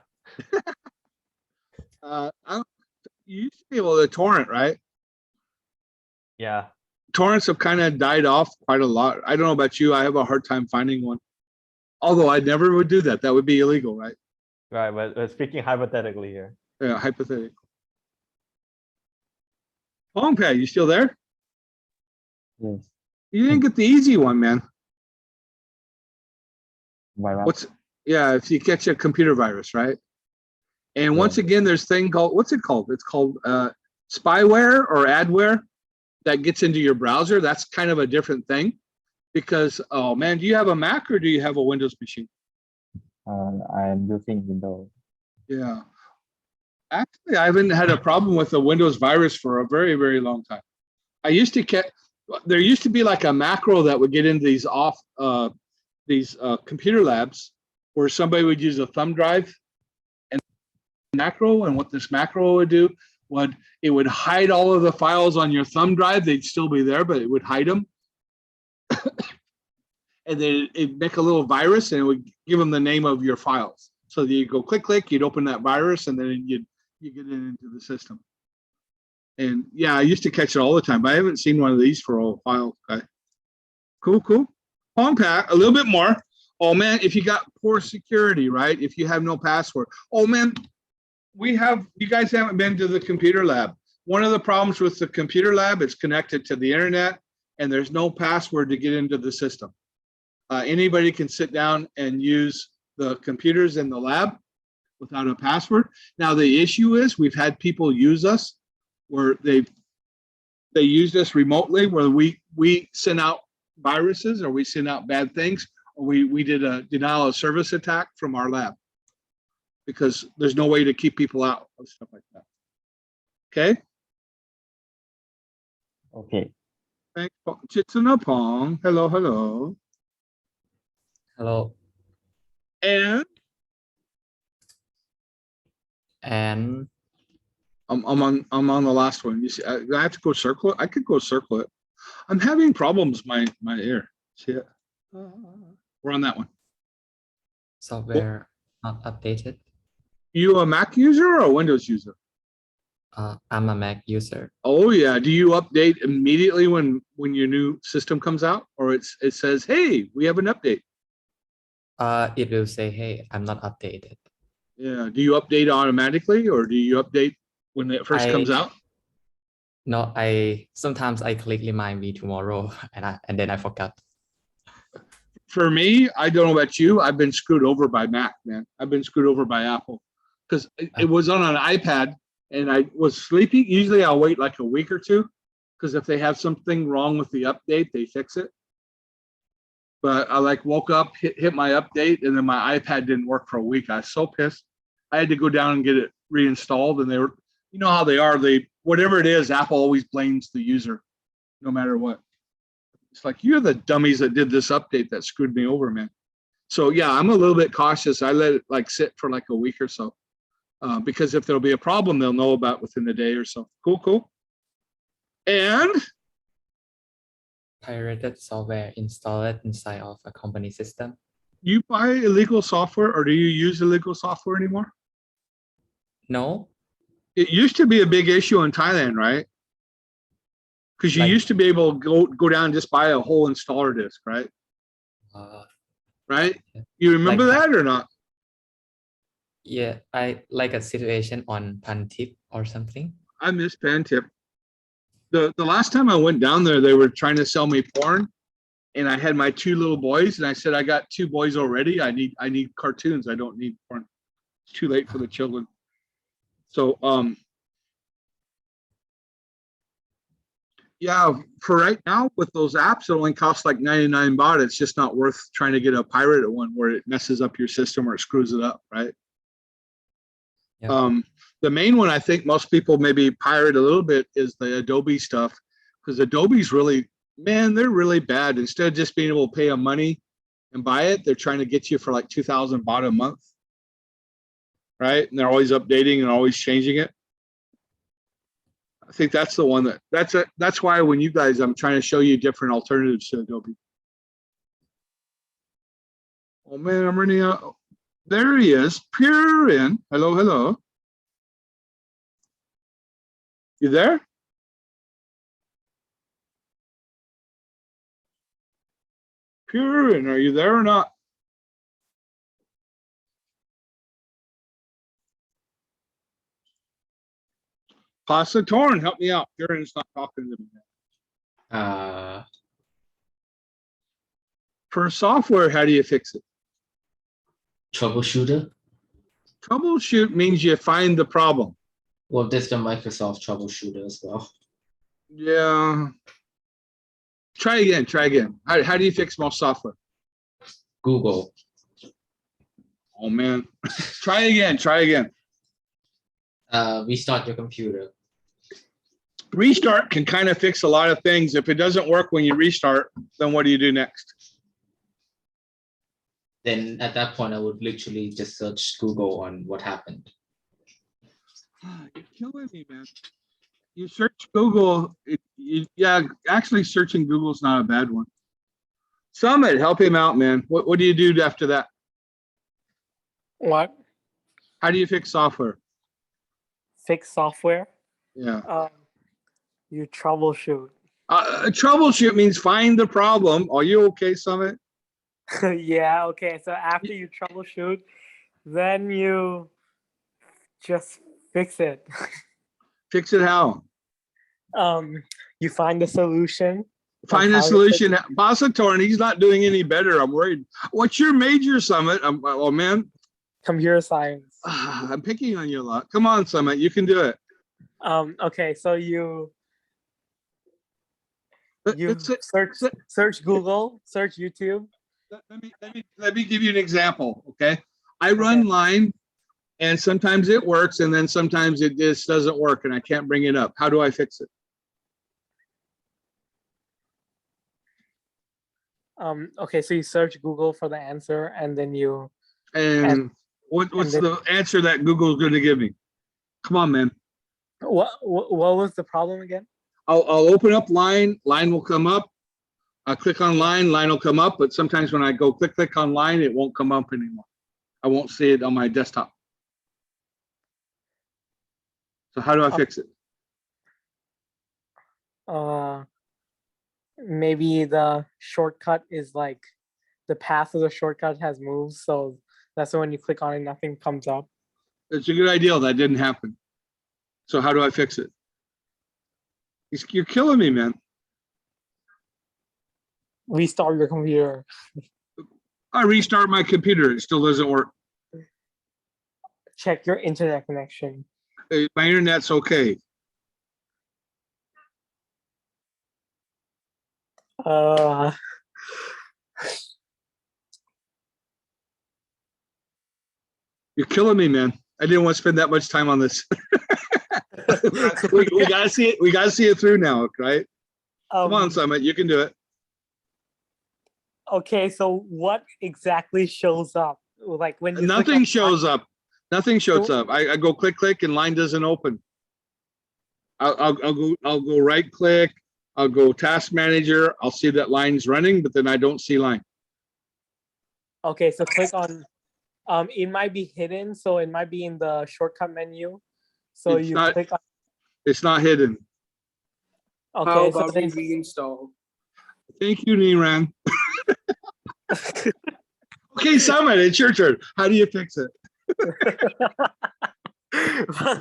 [SPEAKER 1] You used to be able to torrent, right?
[SPEAKER 7] Yeah.
[SPEAKER 1] Torrents have kind of died off quite a lot. I don't know about you. I have a hard time finding one. Although I never would do that. That would be illegal, right?
[SPEAKER 7] Right, but speaking hypothetically here.
[SPEAKER 1] Yeah, hypothetical. Pad, you still there?
[SPEAKER 9] Yes.
[SPEAKER 1] You didn't get the easy one, man.
[SPEAKER 9] Virus.
[SPEAKER 1] Yeah, if you catch a computer virus, right? And once again, there's thing called, what's it called? It's called spyware or adware that gets into your browser. That's kind of a different thing because, oh man, do you have a Mac or do you have a Windows machine?
[SPEAKER 9] I am using Windows.
[SPEAKER 1] Yeah. Actually, I haven't had a problem with a Windows virus for a very, very long time. I used to get, there used to be like a macro that would get into these computer labs where somebody would use a thumb drive and macro, and what this macro would do it would hide all of the files on your thumb drive. They'd still be there, but it would hide them. And then it'd make a little virus and it would give them the name of your files. So you go click, you'd open that virus and then you get it into the system. And yeah, I used to catch it all the time, but I haven't seen one of these for a while. Okay. Cool. Pat, a little bit more. Oh man, if you got poor security, right? If you have no password. Oh man, you guys haven't been to the computer lab. One of the problems with the computer lab is connected to the internet and there's no password to get into the system. Anybody can sit down and use the computers in the lab without a password. Now the issue is we've had people use us where they used us remotely, where we sent out viruses or we sent out bad things, or we did a denial of service attack from our lab because there's no way to keep people out of stuff like that. Okay.
[SPEAKER 9] Okay.
[SPEAKER 1] Thanks, Chitsunapong. Hello.
[SPEAKER 10] Hello.
[SPEAKER 1] And I'm on the last one. You see, I have to go circle it. I could go circle it. I'm having problems my ear. See it? We're on that one.
[SPEAKER 10] software not updated.
[SPEAKER 1] You a Mac user or a Windows user?
[SPEAKER 10] I'm a Mac user.
[SPEAKER 1] Oh yeah. Do you update immediately when your new system comes out, or it says, "Hey, we have an update"?
[SPEAKER 10] It will say, "Hey, I'm not updated."
[SPEAKER 1] Yeah. Do you update automatically, or do you update when it first comes out?
[SPEAKER 10] No, sometimes I click remind me tomorrow and then I forgot.
[SPEAKER 1] For me, I don't know about you. I've been screwed over by Mac, man. I've been screwed over by Apple because it was on an iPad and I was sleeping. Usually I'll wait like a week or two because if they have something wrong with the update, they fix it. But I woke up, hit my update, and then my iPad didn't work for a week. I was so pissed. I had to go down and get it reinstalled. And they were, you know how they are. Whatever it is, Apple always blames the user, no matter what. It's like, you're the dummies that did this update that screwed me over, man. So yeah, I'm a little bit cautious. I let it sit for like a week or so because if there'll be a problem, they'll know about within a day or so. Cool. And
[SPEAKER 10] Pirated software installed inside of a company system.
[SPEAKER 1] you buy illegal software, or do you use illegal software anymore?
[SPEAKER 10] No.
[SPEAKER 1] It used to be a big issue in Thailand, right? Because you used to be able to go down and just buy a whole installer disk, right? Right? You remember that or not?
[SPEAKER 10] Yeah, I like a situation on Pantip or something.
[SPEAKER 1] I miss Pantip. The last time I went down there, they were trying to sell me porn, and I had my 2 little boys, and I said, I got 2 boys already. I need cartoons. I don't need porn. It's too late for the children. So Yeah, for right now with those apps, it only costs like 99 baht. It's just not worth trying to get a pirated one where it messes up your system or it screws it up, right?
[SPEAKER 10] Yeah.
[SPEAKER 1] The main one I think most people maybe pirate a little bit is the Adobe stuff, because Adobe's really, man, they're really bad. Instead of just being able to pay them money and buy it, they're trying to get you for like 2,000 baht a month, right? And they're always updating and always changing it. I think that's the one that's why when you guys, I'm trying to show you different alternatives to Adobe. Oh man, I'm running out. There he is, Pure in. Hello, hello. You there? Pure in, are you there or not? Pasta Torn, help me out. Purin's not talking to me. For software, how do you fix it?
[SPEAKER 11] Troubleshooter.
[SPEAKER 1] Troubleshoot means you find the problem.
[SPEAKER 11] Well, there's the Microsoft troubleshooter as well.
[SPEAKER 1] Yeah. Try again, try again. How do you fix most software?
[SPEAKER 11] Google.
[SPEAKER 1] Oh man. Try again, try again.
[SPEAKER 11] Restart your computer.
[SPEAKER 1] Restart can kind of fix a lot of things. If it doesn't work when you restart, then what do you do next?
[SPEAKER 11] Then at that point, I would literally just search Google on what happened.
[SPEAKER 1] You're killing me, man. You search Google. Yeah, actually searching Google is not a bad one. Summit, help him out, man. What do you do after that?
[SPEAKER 5] What?
[SPEAKER 1] How do you fix software?
[SPEAKER 5] Fix software?
[SPEAKER 1] Yeah.
[SPEAKER 5] You troubleshoot.
[SPEAKER 1] Troubleshoot means find the problem. Are you okay, Summit?
[SPEAKER 5] Yeah, okay. So after you troubleshoot, then you just fix it.
[SPEAKER 1] Fix it how?
[SPEAKER 5] You find the solution.
[SPEAKER 1] Find
[SPEAKER 5] how
[SPEAKER 1] a
[SPEAKER 5] to
[SPEAKER 1] solution. Basatorn, he's not doing any better. I'm worried. What's your major, Summit? Oh man.
[SPEAKER 5] Computer science.
[SPEAKER 1] I'm picking on you a lot. Come on, Summit. You can do it.
[SPEAKER 5] Okay, so you search Google, search YouTube.
[SPEAKER 1] Let me give you an example. Okay. I run line and sometimes it works and then sometimes it just doesn't work and I can't bring it up. How do I fix it?
[SPEAKER 5] Okay, so you search Google for the answer and then you
[SPEAKER 1] what's the answer that Google's going to give me? Come on, man.
[SPEAKER 5] What was the problem again?
[SPEAKER 1] I'll open up line will come up. I click on line will come up, but sometimes when I go click on line, it won't come up anymore. I won't see it on my desktop. So how do I fix it?
[SPEAKER 5] Maybe the shortcut is like the path of the shortcut has moved, so that's when you click on it, nothing comes up.
[SPEAKER 1] It's a good idea. That didn't happen. So how do I fix it? You're killing me, man.
[SPEAKER 5] Restart your computer.
[SPEAKER 1] I restart my computer. It still doesn't work.
[SPEAKER 5] Check your internet connection.
[SPEAKER 1] My internet's okay. You're killing me, man. I didn't want to spend that much time on this. we gotta see it. We gotta see it through now, right? Come on, Summit. You can do it.
[SPEAKER 5] Okay, so what exactly shows up? Like when you
[SPEAKER 1] nothing shows up. Nothing shows up. I go click and line doesn't open. I'll go right click. I'll go task manager. I'll see that line's running, but then I don't see line.
[SPEAKER 5] Okay, so click on. It might be hidden, so it might be in the shortcut menu. So
[SPEAKER 1] it's
[SPEAKER 5] you
[SPEAKER 1] not,
[SPEAKER 5] click on.
[SPEAKER 1] It's not hidden.
[SPEAKER 5] Okay,
[SPEAKER 12] how
[SPEAKER 5] so
[SPEAKER 12] about
[SPEAKER 5] then
[SPEAKER 12] we reinstall?
[SPEAKER 1] Thank you, Niran. Okay, Summit, it's your turn. How do you fix it?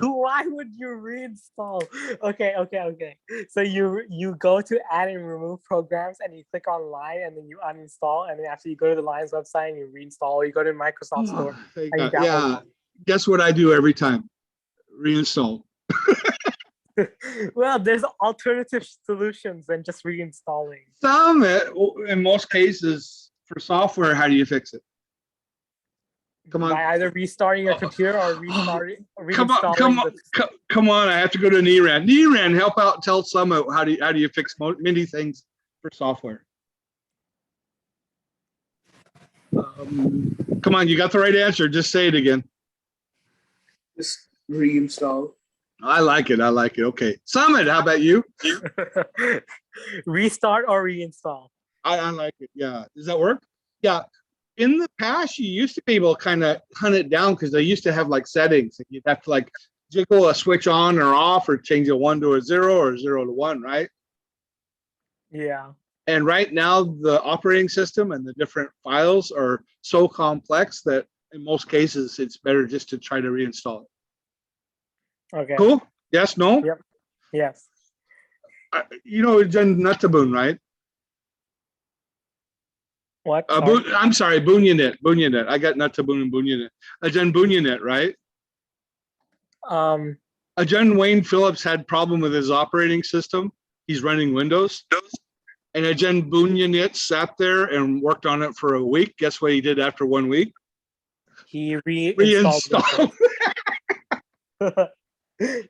[SPEAKER 5] Why would you reinstall? Okay. So you go to add and remove programs and you click on line and then you uninstall and then after you go to the Line's website and you reinstall or you go to Microsoft Store.
[SPEAKER 1] Yeah. Guess what I do every time? Reinstall.
[SPEAKER 5] Well, there's alternative solutions than just reinstalling.
[SPEAKER 1] Some, in most cases, for software, how do you fix it? Come on.
[SPEAKER 5] By either restarting your computer or
[SPEAKER 1] Come on,
[SPEAKER 5] reinstalling
[SPEAKER 1] come on! I have to go to NERAN. NERAN, help out. Tell Summit how do you fix many things for software. Come on, you got the right answer. Just say it again.
[SPEAKER 12] Just reinstall.
[SPEAKER 1] I like it. I like it. Okay, Summit. How about you?
[SPEAKER 5] Restart or reinstall.
[SPEAKER 1] I like it. Yeah. Does that work? Yeah. In the past, you used to be able to kind of hunt it down because they used to have like settings. You'd have to like jiggle a switch on or off or change a 1 to a 0 or 0 to 1, right?
[SPEAKER 5] Yeah.
[SPEAKER 1] And right now, the operating system and the different files are so complex that in most cases, it's better just to try to reinstall it.
[SPEAKER 5] Okay.
[SPEAKER 1] Cool? Yes, no?
[SPEAKER 5] Yep. Yes.
[SPEAKER 1] You know, Jen Nuttaboon, right?
[SPEAKER 5] What?
[SPEAKER 1] I'm sorry, Bunyanet. I got Nuttaboon and Bunyanet. Jen Bunyanet, right? Jen Wayne Phillips had problem with his operating system. He's running Windows. And Jen Bunyanet sat there and worked on it for a week. Guess what he did after 1 week?
[SPEAKER 5] He reinstalled.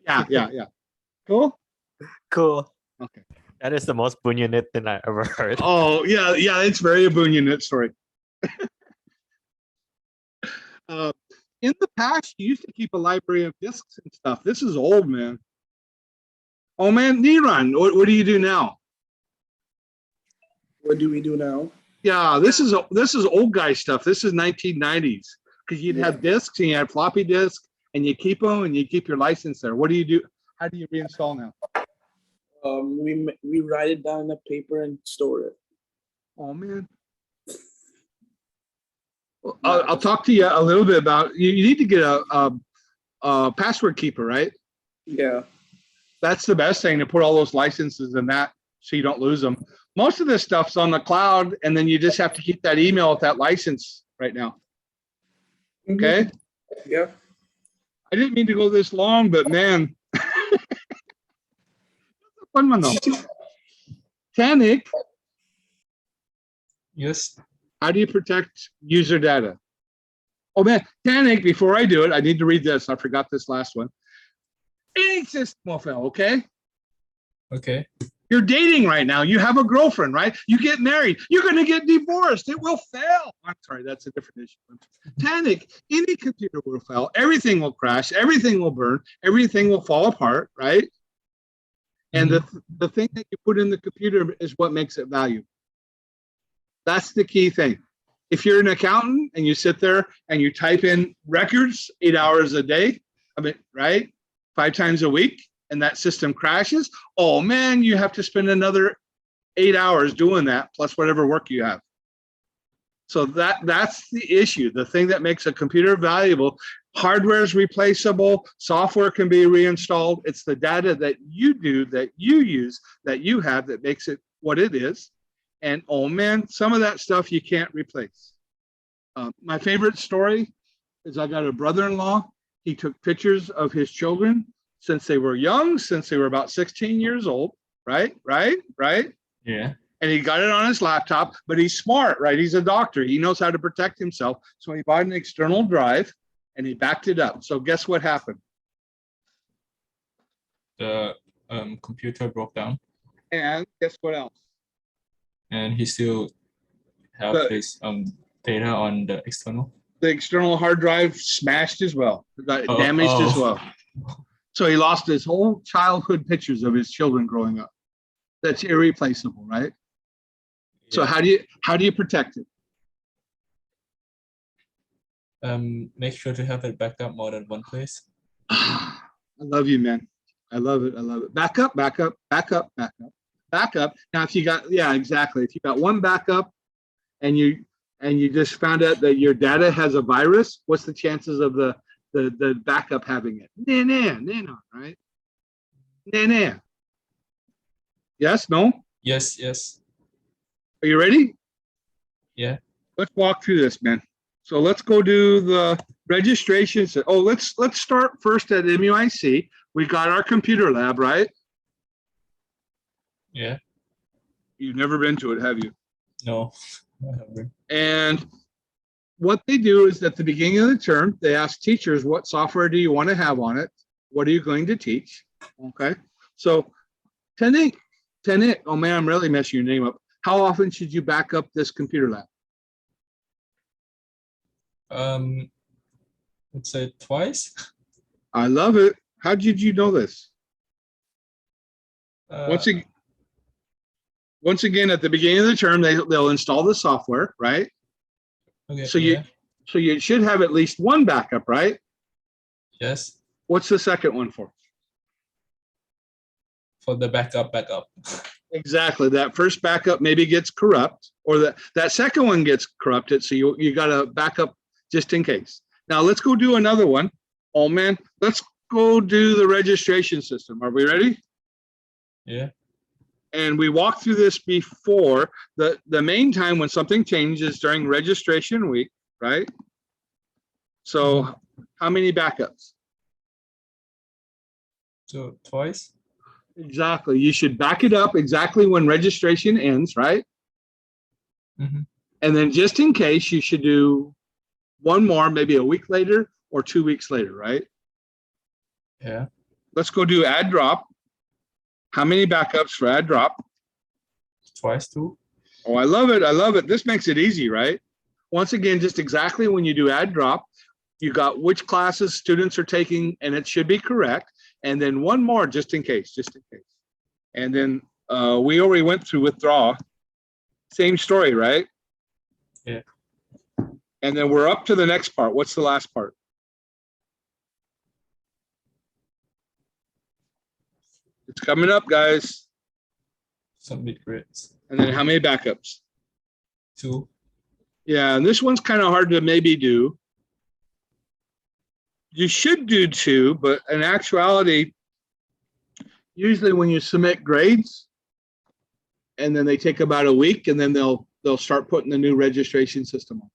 [SPEAKER 1] Yeah. Cool?
[SPEAKER 5] Cool.
[SPEAKER 1] Okay.
[SPEAKER 7] That is the most Bunyanet thing I ever heard.
[SPEAKER 1] Oh, yeah, it's very a Bunyanet story. In the past, you used to keep a library of discs and stuff. This is old, man. Oh, man, Niran, what do you do now?
[SPEAKER 12] What do we do now?
[SPEAKER 1] Yeah, this is old guy stuff. This is 1990s because you'd have discs and you had floppy disks and you keep them and you keep your license there. What do you do? How do you reinstall now?
[SPEAKER 12] We write it down in a paper and store it.
[SPEAKER 1] Oh man. Well, I'll talk to you a little bit about. You need to get a password keeper, right?
[SPEAKER 12] Yeah.
[SPEAKER 1] That's the best thing to put all those licenses in that so you don't lose them. Most of this stuff's on the cloud, and then you just have to keep that email with that license right now. Okay.
[SPEAKER 12] Yeah.
[SPEAKER 1] I didn't mean to go this long, but man, fun one though. Tanik.
[SPEAKER 11] Yes.
[SPEAKER 1] How do you protect user data? Oh man, Tanik, before I do it, I need to read this. I forgot this last one. Any system will fail, okay?
[SPEAKER 11] Okay.
[SPEAKER 1] You're dating right now. You have a girlfriend, right? You get married. You're going to get divorced. It will fail. I'm sorry, that's a different issue. Tanik, any computer will fail. Everything will crash. Everything will burn. Everything will fall apart, right? And the thing that you put in the computer is what makes it valuable. That's the key thing. If you're an accountant and you sit there and you type in records 8 hours a day, right? 5 times a week, and that system crashes, oh man, you have to spend another 8 hours doing that, plus whatever work you have. So that's the issue. The thing that makes a computer valuable, hardware is replaceable, software can be reinstalled. It's the data that you do, that you use, that you have that makes it what it is. And oh man, some of that stuff you can't replace. My favorite story is I got a brother-in-law. He took pictures of his children since they were young, since they were about 16 years old, right?
[SPEAKER 11] Yeah.
[SPEAKER 1] And he got it on his laptop, but he's smart, right? He's a doctor. He knows how to protect himself. So he bought an external drive and he backed it up. So guess what happened?
[SPEAKER 11] The computer broke down.
[SPEAKER 1] And guess what else?
[SPEAKER 11] And he still have his data on the external.
[SPEAKER 1] The external hard drive smashed as well, got damaged as well. So he lost his whole childhood pictures of his children growing up. That's irreplaceable, right? Yeah. So how do you protect it?
[SPEAKER 11] Make sure to have it backed up more than one place.
[SPEAKER 1] I love you, man. I love it. Back up. Now, if you got, yeah, exactly. If you got one backup and you just found out that your data has a virus, what's the chances of the backup having it? Nah, right? Nah. Yes, no?
[SPEAKER 11] Yes.
[SPEAKER 1] Are you ready?
[SPEAKER 11] Yeah.
[SPEAKER 1] Let's walk through this, man. So let's go do the registration. Oh, let's start first at MUIC. we got our computer lab, right?
[SPEAKER 11] Yeah.
[SPEAKER 1] You've never been to it, have you?
[SPEAKER 11] No. I haven't.
[SPEAKER 1] And what they do is at the beginning of the term, they ask teachers, what software do you want to have on it? What are you going to teach? Okay. So Tenet, oh man, I'm really messing your name up. How often should you back up this computer lab?
[SPEAKER 11] Let's say twice.
[SPEAKER 1] I love it. How did you know this?
[SPEAKER 11] Uh,
[SPEAKER 1] Once again, at the beginning of the term, they'll install the software, right?
[SPEAKER 11] okay.
[SPEAKER 1] So
[SPEAKER 11] Yeah.
[SPEAKER 1] you should have at least one backup, right?
[SPEAKER 11] Yes.
[SPEAKER 1] What's the second one for?
[SPEAKER 11] For the backup.
[SPEAKER 1] Exactly. That first backup maybe gets corrupt, or that second one gets corrupted. So you got to back up just in case. Now let's go do another one. Oh man, let's go do the registration system. Are we ready?
[SPEAKER 11] Yeah.
[SPEAKER 1] And we walked through this before. The main time when something changes during registration week, right? So how many backups?
[SPEAKER 11] So twice.
[SPEAKER 1] Exactly. You should back it up exactly when registration ends, right?
[SPEAKER 11] Mhm.
[SPEAKER 1] And then just in case, you should do one more, maybe a week later or 2 weeks later, right?
[SPEAKER 11] Yeah.
[SPEAKER 1] Let's go do add drop. How many backups for add drop?
[SPEAKER 11] Twice too.
[SPEAKER 1] Oh, I love it. I love it. This makes it easy, right? Once again, just exactly when you do add drop, you got which classes students are taking, and it should be correct. And then one more just in case. And then we already went through withdraw. Same story, right?
[SPEAKER 11] Yeah.
[SPEAKER 1] And then we're up to the next part. What's the last part? It's coming up, guys.
[SPEAKER 11] Submit grades.
[SPEAKER 1] And then how many backups?
[SPEAKER 11] 2.
[SPEAKER 1] Yeah, and this one's kind of hard to maybe do. You should do 2, but in actuality, usually when you submit grades, and then they take about a week, and then they'll start putting the new registration system on.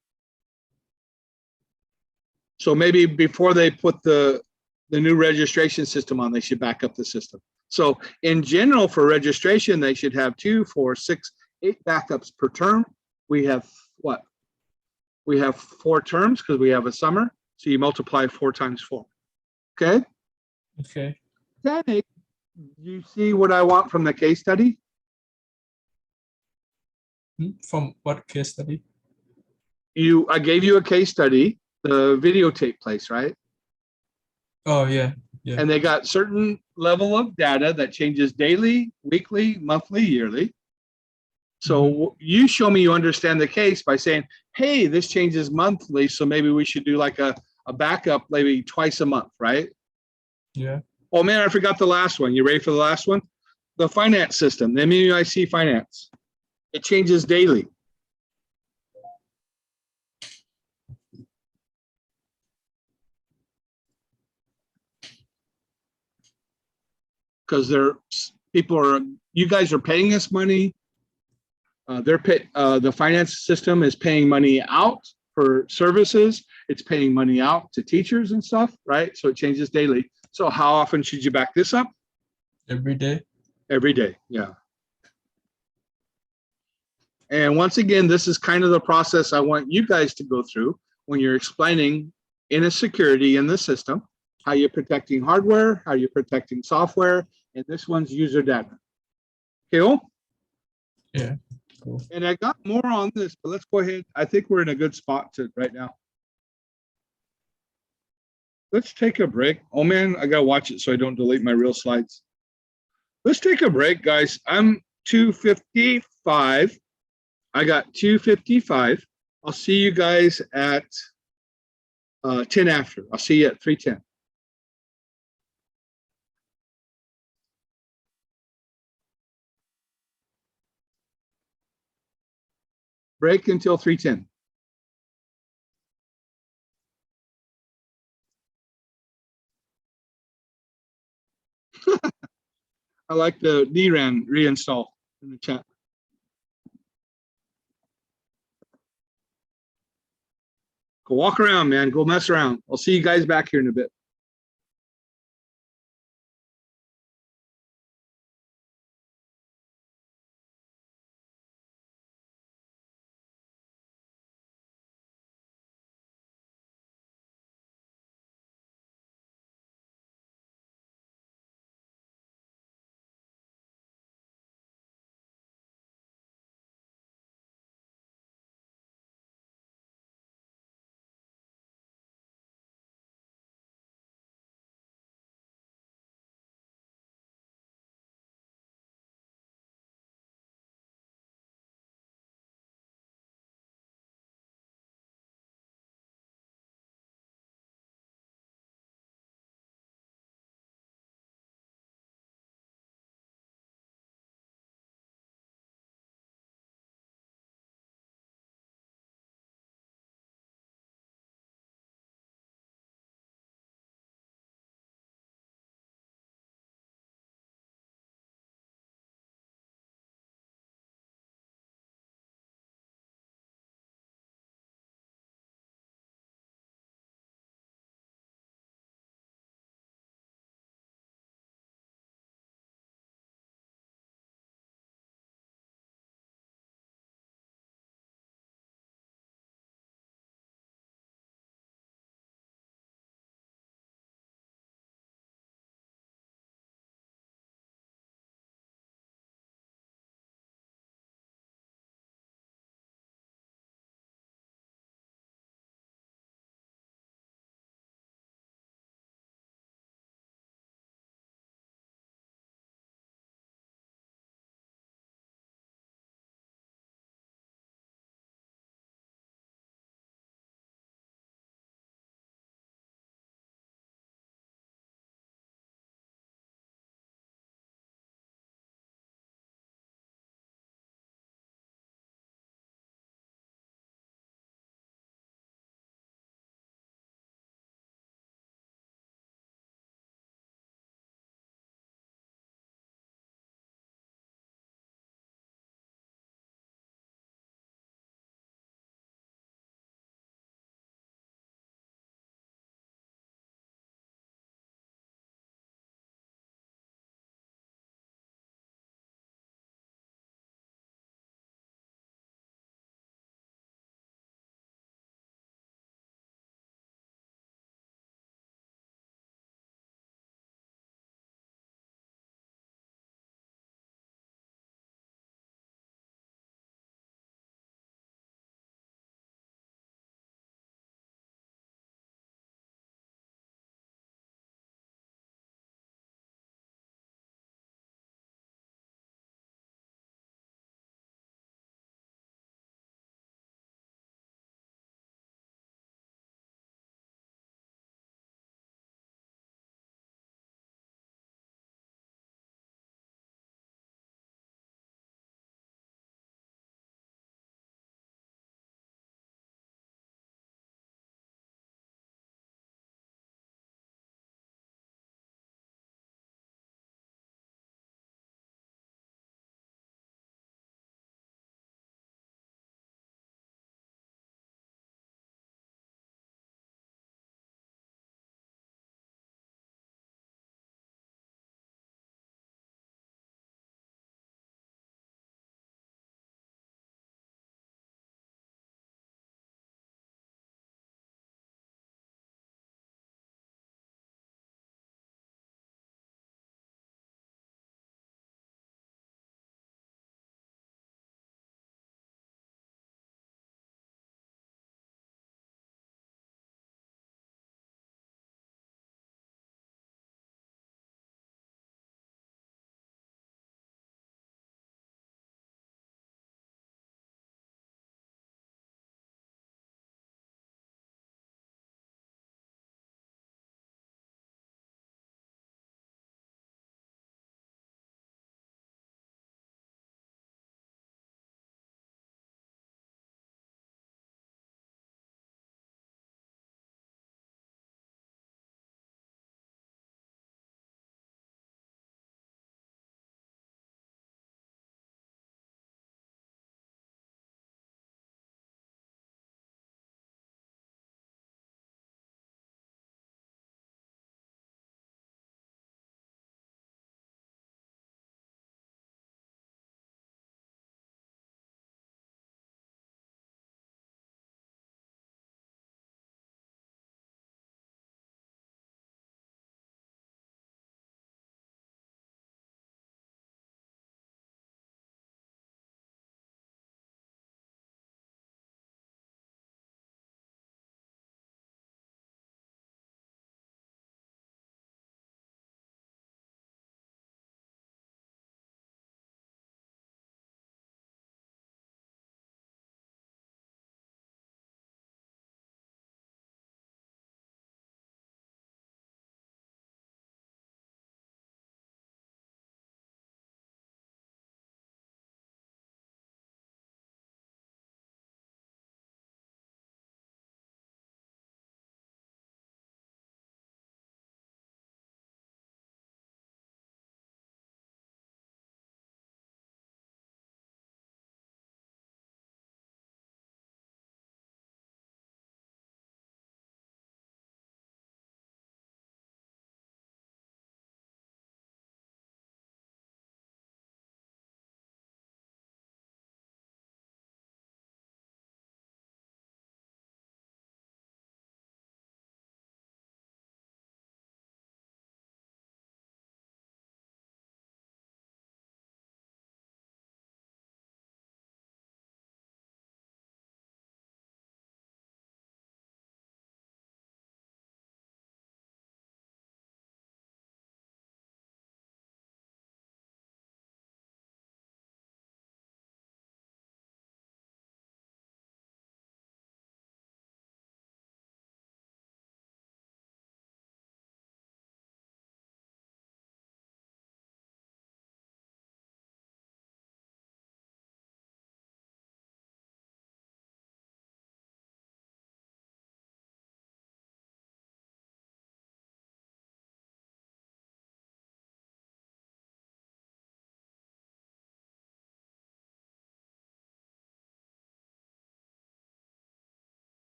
[SPEAKER 1] So maybe before they put the new registration system on, they should back up the system. So in general, for registration, they should have 2, 4, 6, 8 backups per term. We have what? We have 4 terms because we have a summer. So you multiply 4 times 4. Okay.
[SPEAKER 11] Okay.
[SPEAKER 1] Then you see what I want from the case study?
[SPEAKER 11] From what case study?
[SPEAKER 1] I gave you a case study, the videotape place, right?
[SPEAKER 11] Oh yeah. Yeah.
[SPEAKER 1] And they got certain level of data that changes daily, weekly, monthly, yearly. So you show me you understand the case by saying, hey, this changes monthly, so maybe we should do like a backup maybe twice a month, right?
[SPEAKER 11] Yeah.
[SPEAKER 1] Oh man, I forgot the last one. You ready for the last one? The finance system, the MUIC finance. It changes daily. Because you guys are paying us money. The finance system is paying money out for services. It's paying money out to teachers and stuff, right? So it changes daily. So how often should you back this up?
[SPEAKER 11] Every day.
[SPEAKER 1] Every day, yeah. And once again, this is kind of the process I want you guys to go through when you're explaining in a security in the system, how you're protecting hardware, how you're protecting software, and this one's user data. Cool?
[SPEAKER 11] Yeah. Cool.
[SPEAKER 1] And I got more on this, but let's go ahead. I think we're in a good spot right now. Let's take a break. Oh man, I gotta watch it so I don't delete my real slides. Let's take a break, guys. I'm 2:55. I got 2:55. I'll see you guys at 10 after. I'll see you at 3:10. Break until 3:10. I like the DRAM reinstall in the chat. Go walk around, man. Go mess around. I'll see you guys back here in a bit.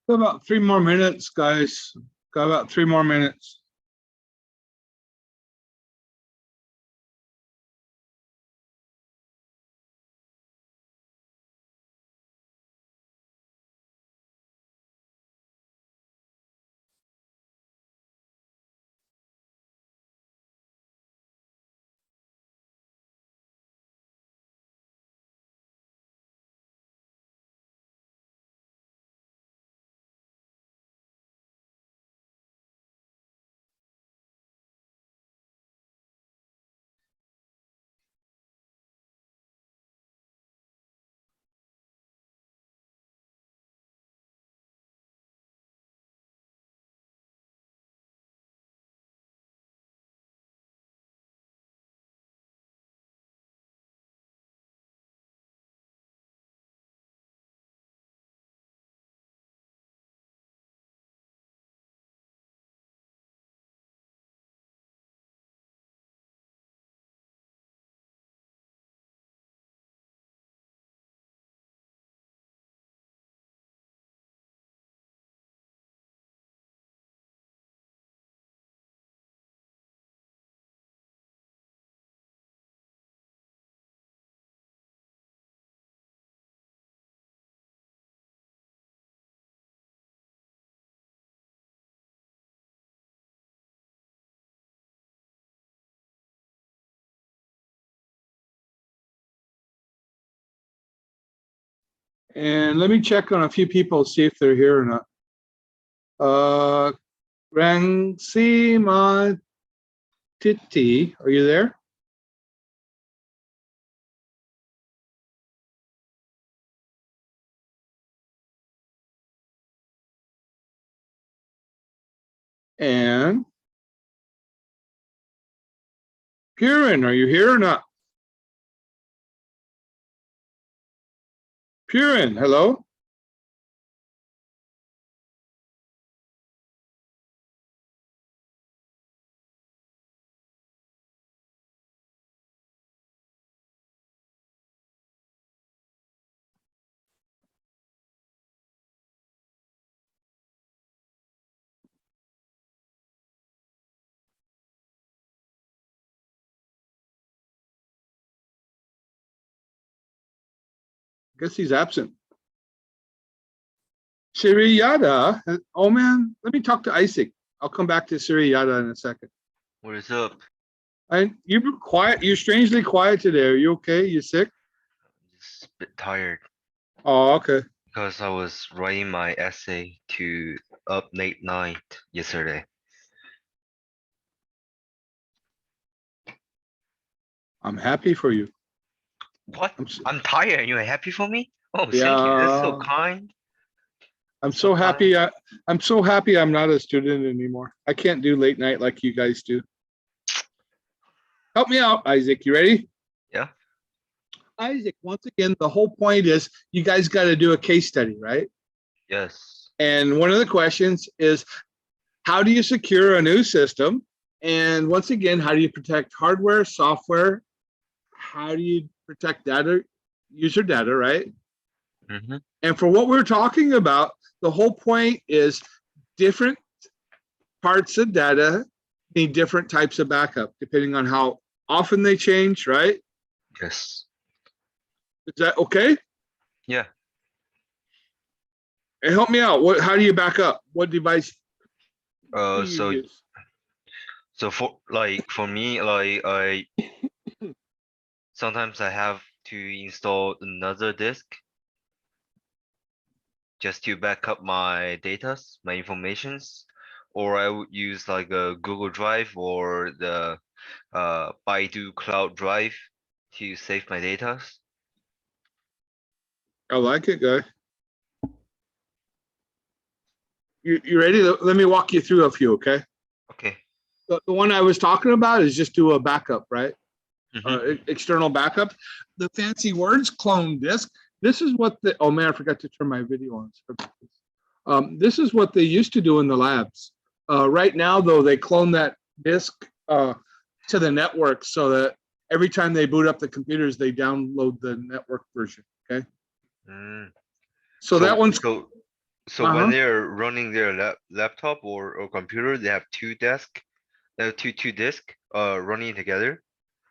[SPEAKER 1] Got about 3 more minutes, guys. Got about 3 more minutes. And let me check on a few people, see if they're here or not. Rangsima Titi, are you there? And Purin, are you here or not? Purin, hello? Guess he's absent. Siriyada, oh man, let me talk to Isaac. I'll come back to Siriyada in a second.
[SPEAKER 4] What is up?
[SPEAKER 1] You're quiet. You're strangely quiet today. Are you okay? You sick?
[SPEAKER 4] Just a bit tired
[SPEAKER 1] Oh, okay.
[SPEAKER 4] because I was writing my essay to up late night yesterday.
[SPEAKER 1] I'm happy for you.
[SPEAKER 4] What? I'm tired. You're happy for me? Oh, thank you. That's so
[SPEAKER 1] Yeah.
[SPEAKER 4] kind.
[SPEAKER 1] I'm so happy. I'm so happy I'm not a student anymore. I can't do late night like you guys do. Help me out, Isaac. You ready?
[SPEAKER 4] Yeah.
[SPEAKER 1] Isaac, once again, the whole point is you guys got to do a case study, right?
[SPEAKER 4] Yes.
[SPEAKER 1] And one of the questions is, how do you secure a new system? And once again, how do you protect hardware, software? How do you protect data, user data, right?
[SPEAKER 4] Mm-hmm.
[SPEAKER 1] And for what we're talking about, the whole point is different parts of data need different types of backup depending on how often they change, right?
[SPEAKER 4] Yes.
[SPEAKER 1] Is that okay?
[SPEAKER 4] Yeah.
[SPEAKER 1] And help me out. How do you back up? What device do you
[SPEAKER 4] So
[SPEAKER 1] use?
[SPEAKER 4] for me, I sometimes I have to install another disk just to back up my datas, my informations, or I would use like a Google Drive or the Baidu Cloud Drive to save my datas.
[SPEAKER 1] I like it, guy. You ready? Let me walk you through a few, okay?
[SPEAKER 4] Okay.
[SPEAKER 1] The one I was talking about is just do a backup, right?
[SPEAKER 4] Mhm.
[SPEAKER 1] External backup. The fancy words, clone disk. This is what the, oh man, I forgot to turn my video on. This is what they used to do in the labs. Right now, though, they clone that disk to the network so that every time they boot up the computers, they download the network version, okay?
[SPEAKER 4] Mm.
[SPEAKER 1] So that one's,
[SPEAKER 4] so So
[SPEAKER 1] Uh-huh.
[SPEAKER 4] when they're running their laptop or computer, they have two disks running together.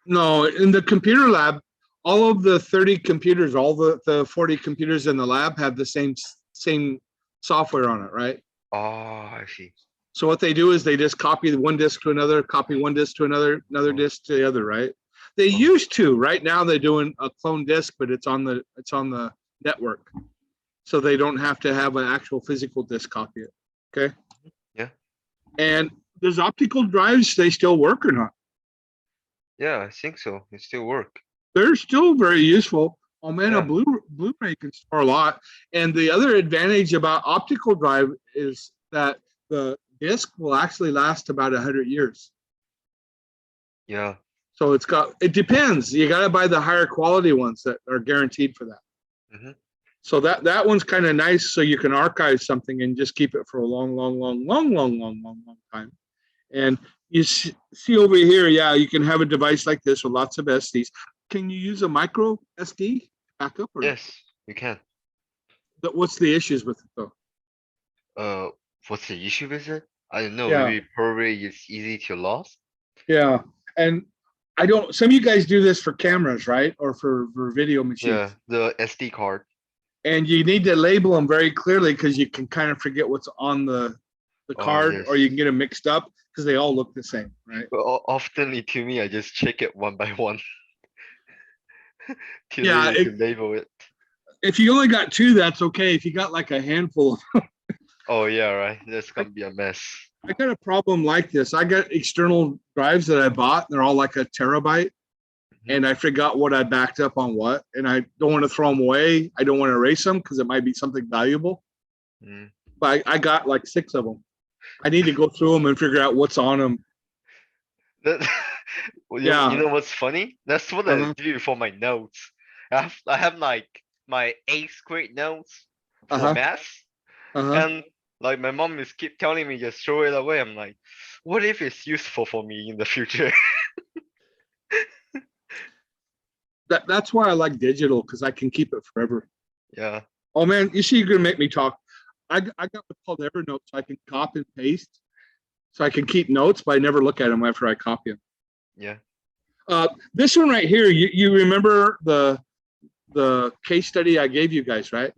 [SPEAKER 1] No, in the computer lab, all of the 30 computers, all the 40 computers in the lab have the same software on it, right?
[SPEAKER 4] Oh, I see.
[SPEAKER 1] So what they do is they just copy one disk to another, copy one disk to another disk to the other, right? They used to. Right now they're doing a clone disk, but it's on the network, so they don't have to have an actual physical disk copy it. Okay.
[SPEAKER 4] Yeah.
[SPEAKER 1] And does optical drives, they still work or not?
[SPEAKER 4] Yeah, I think so. It still work.
[SPEAKER 1] They're still very useful. Oh man,
[SPEAKER 4] Yeah.
[SPEAKER 1] a Blu-ray can store a lot. And the other advantage about optical drive is that the disk will actually last about 100 years.
[SPEAKER 4] Yeah.
[SPEAKER 1] So it depends. You got to buy the higher quality ones that are guaranteed for that.
[SPEAKER 4] Mm-hmm.
[SPEAKER 1] So that one's kind of nice. So you can archive something and just keep it for a long time. And you see over here, yeah, you can have a device like this with lots of SDs. Can you use a micro SD backup? Or
[SPEAKER 4] Yes, you can.
[SPEAKER 1] what's the issues with it though?
[SPEAKER 4] What's the issue with it? I don't know.
[SPEAKER 1] Yeah.
[SPEAKER 4] Maybe probably it's easy to lose.
[SPEAKER 1] Yeah, and some of you guys do this for cameras, right? Or for video machines.
[SPEAKER 4] Yeah, the SD card.
[SPEAKER 1] And you need to label them very clearly because you can kind of forget what's on the card,
[SPEAKER 4] yes.
[SPEAKER 1] or you can get them mixed up because they all look the same, right?
[SPEAKER 4] But often to me, I just check it one by one.
[SPEAKER 1] Yeah,
[SPEAKER 4] to label it.
[SPEAKER 1] If you only got two, that's okay. If you got like a handful of
[SPEAKER 4] Oh yeah, right. That's gonna be a mess.
[SPEAKER 1] I got a problem like this. I got external drives that I bought. They're all like a terabyte. And I forgot what I backed up on what. And I don't want to throw them away. I don't want to erase them because it might be something valuable.
[SPEAKER 4] Mm.
[SPEAKER 1] But I got like 6 of them. I need to go through them and figure out what's on them.
[SPEAKER 4] Well,
[SPEAKER 1] Yeah.
[SPEAKER 4] You know what's funny? That's what I do for my notes. I have like my 8th grade notes for math. And like my mom is keep telling me just throw it away. I'm like, what if it's useful for me in the future?
[SPEAKER 1] That's why I like digital, because I can keep it forever.
[SPEAKER 4] Yeah.
[SPEAKER 1] Oh man, you see, you're gonna make me talk. I got what's called Evernote, so I can copy and paste. So I can keep notes, but I never look at them after I copy them.
[SPEAKER 4] Yeah.
[SPEAKER 1] This one right here, you remember the case study I gave you guys, right?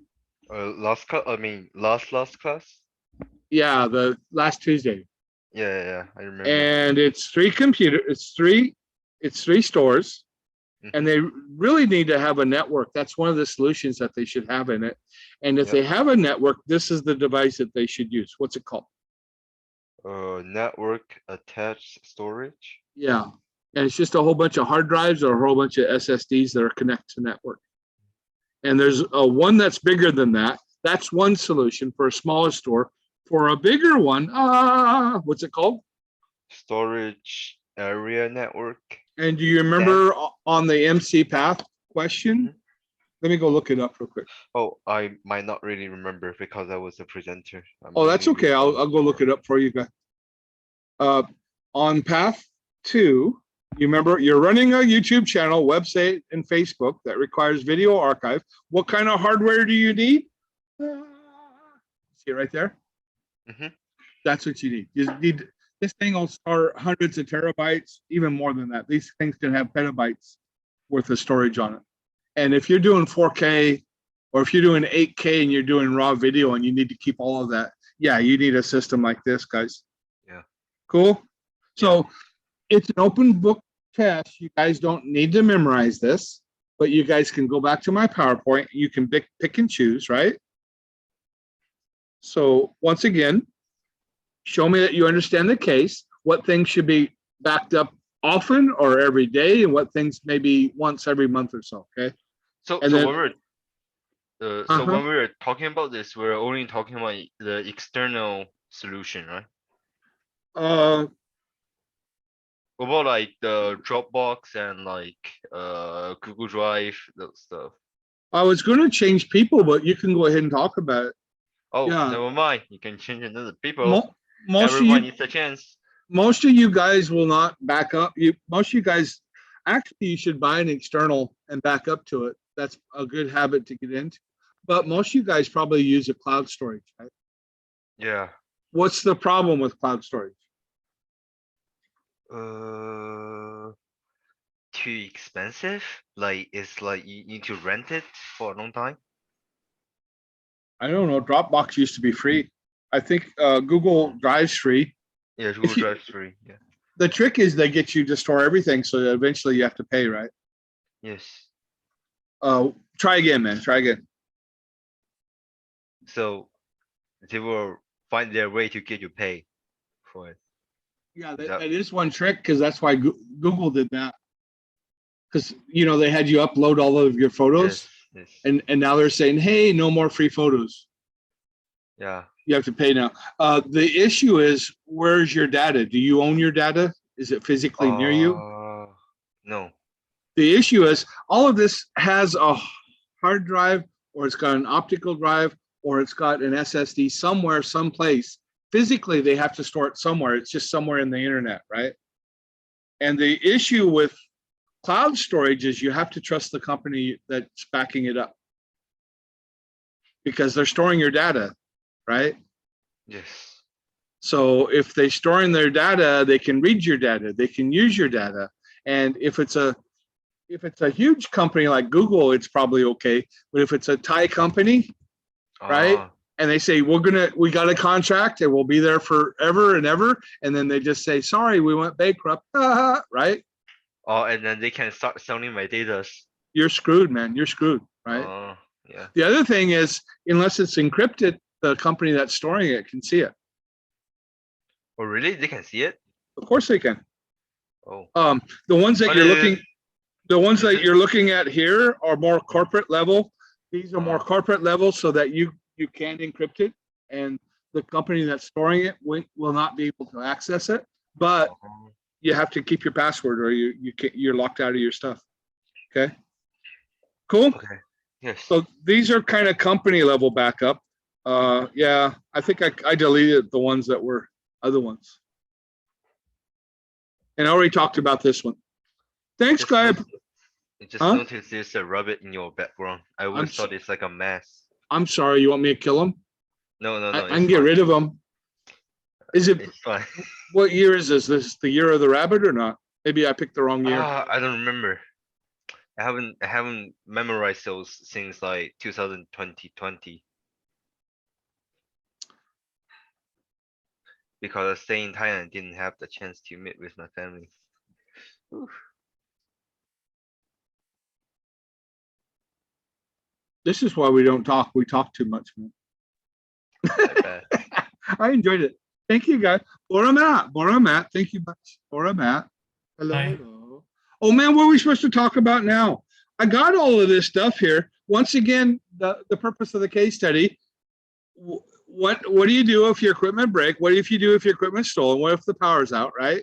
[SPEAKER 4] Last class.
[SPEAKER 1] Yeah, the last Tuesday.
[SPEAKER 4] Yeah, I remember.
[SPEAKER 1] And it's 3 stores, and they really need to have a network. That's one of the solutions that they should have in it. And if they have a network, this is the device that they should use. What's it called?
[SPEAKER 4] Network attached storage.
[SPEAKER 1] Yeah. And it's just a whole bunch of hard drives or a whole bunch of SSDs that are connected to network. And there's one that's bigger than that. That's one solution for a smaller store. For a bigger one, what's it called?
[SPEAKER 4] Storage area network.
[SPEAKER 1] And do you remember on the MC path question? Let me go look it up real quick.
[SPEAKER 4] Oh, I might not really remember because I was a presenter.
[SPEAKER 1] Oh, that's okay. I'll go look it up for you guys. On path 2, you remember you're running a YouTube channel, website, and Facebook that requires video archive. What kind of hardware do you need? See it right there? That's what you need. You need. This thing will store hundreds of terabytes, even more than that. These things can have petabytes worth of storage on it. And if you're doing 4K or if you're doing 8K and you're doing raw video and you need to keep all of that, yeah, you need a system like this, guys.
[SPEAKER 4] Yeah.
[SPEAKER 1] Cool. So it's an open book test. You guys don't need to memorize this, but you guys can go back to my PowerPoint. You can pick and choose, right? So once again, show me that you understand the case, what things should be backed up often or every day, and what things maybe once every month or so, okay?
[SPEAKER 4] So
[SPEAKER 1] And then-
[SPEAKER 4] when we were talking about this, we're only talking about the external solution, right? What about like the Dropbox and like Google Drive, those stuff?
[SPEAKER 1] I was going to change people, but you can go ahead and talk about it.
[SPEAKER 4] Oh,
[SPEAKER 1] Yeah.
[SPEAKER 4] never mind. You can change another people.
[SPEAKER 1] Most of
[SPEAKER 4] Everyone
[SPEAKER 1] you,
[SPEAKER 4] needs a chance.
[SPEAKER 1] most of you guys will not back up. Most of you guys, actually, you should buy an external and back up to it. That's a good habit to get into. But most of you guys probably use a cloud storage, right?
[SPEAKER 4] Yeah.
[SPEAKER 1] What's the problem with cloud storage?
[SPEAKER 4] Too expensive. Like it's like you need to rent it for a long time.
[SPEAKER 1] I don't know. Dropbox used to be free. I think Google Drive's free.
[SPEAKER 4] Yeah, Google
[SPEAKER 1] you-
[SPEAKER 4] Drive free. Yeah.
[SPEAKER 1] The trick is they get you to store everything, so that eventually you have to pay, right?
[SPEAKER 4] Yes.
[SPEAKER 1] Try again, man. Try again.
[SPEAKER 4] So they will find their way to get you pay for it.
[SPEAKER 1] Yeah,
[SPEAKER 4] Yep.
[SPEAKER 1] that is one trick because that's why Google did that. Because they had you upload all of your photos,
[SPEAKER 4] Yes.
[SPEAKER 1] and now they're saying, hey, no more free photos.
[SPEAKER 4] Yeah.
[SPEAKER 1] You have to pay now. The issue is, where's your data? Do you own your data? Is it physically near you?
[SPEAKER 4] No.
[SPEAKER 1] The issue is all of this has a hard drive, or it's got an optical drive, or it's got an SSD somewhere, someplace. Physically, they have to store it somewhere. It's just somewhere in the internet, right? And the issue with cloud storage is you have to trust the company that's backing it up, because they're storing your data, right?
[SPEAKER 4] Yes.
[SPEAKER 1] So if they're storing their data, they can read your data, they can use your data. And if it's a huge company like Google, it's probably okay. But if it's a Thai company, right? And they say, we got a contract and we'll be there forever and ever. And then they just say, sorry, we went bankrupt, right?
[SPEAKER 4] Oh, and then they can start selling my data.
[SPEAKER 1] You're screwed, man. You're screwed, right?
[SPEAKER 4] Yeah.
[SPEAKER 1] The other thing is, unless it's encrypted, the company that's storing it can see it.
[SPEAKER 4] Oh, really? They can see it?
[SPEAKER 1] Of course they can.
[SPEAKER 4] Oh.
[SPEAKER 1] The ones that
[SPEAKER 4] But
[SPEAKER 1] you're
[SPEAKER 4] it-
[SPEAKER 1] looking, the ones that
[SPEAKER 4] Mhm.
[SPEAKER 1] you're looking at here are more corporate level. These are more corporate level, so that you can encrypt it, and the company that's storing it will not be able to access it. But you have to keep your password, or you're locked out of your stuff. Okay. Cool.
[SPEAKER 4] Okay. Yes.
[SPEAKER 1] So these are kind of company level backup. Yeah, I think I deleted the ones that were other ones. And I already talked about this one. Thanks,
[SPEAKER 4] Just
[SPEAKER 1] guy.
[SPEAKER 4] noticed- Just
[SPEAKER 1] Huh?
[SPEAKER 4] noticed there's a rabbit in your background. I always thought it's like a mess.
[SPEAKER 1] I'm sorry. You want me to kill him?
[SPEAKER 4] No, no,
[SPEAKER 1] I
[SPEAKER 4] no.
[SPEAKER 1] can get rid of him. Is it?
[SPEAKER 4] It's fine.
[SPEAKER 1] What year is this? This is the year of the rabbit or not? Maybe I picked the wrong year.
[SPEAKER 4] I don't remember. I haven't memorized those since like 2020 because I stay in Thailand, didn't have the chance to meet with my family. Oof.
[SPEAKER 1] This is why we don't talk. We talk too much, man.
[SPEAKER 4] My bad.
[SPEAKER 1] I enjoyed it. Thank you, guys. Boramat. Thank you much. Boramat. Hello,
[SPEAKER 2] Hi.
[SPEAKER 1] hello. Oh man, what are we supposed to talk about now? I got all of this stuff here. Once again, the purpose of the case study. What do you do if your equipment breaks? What if you do if your equipment's stolen? What if the power's out, right?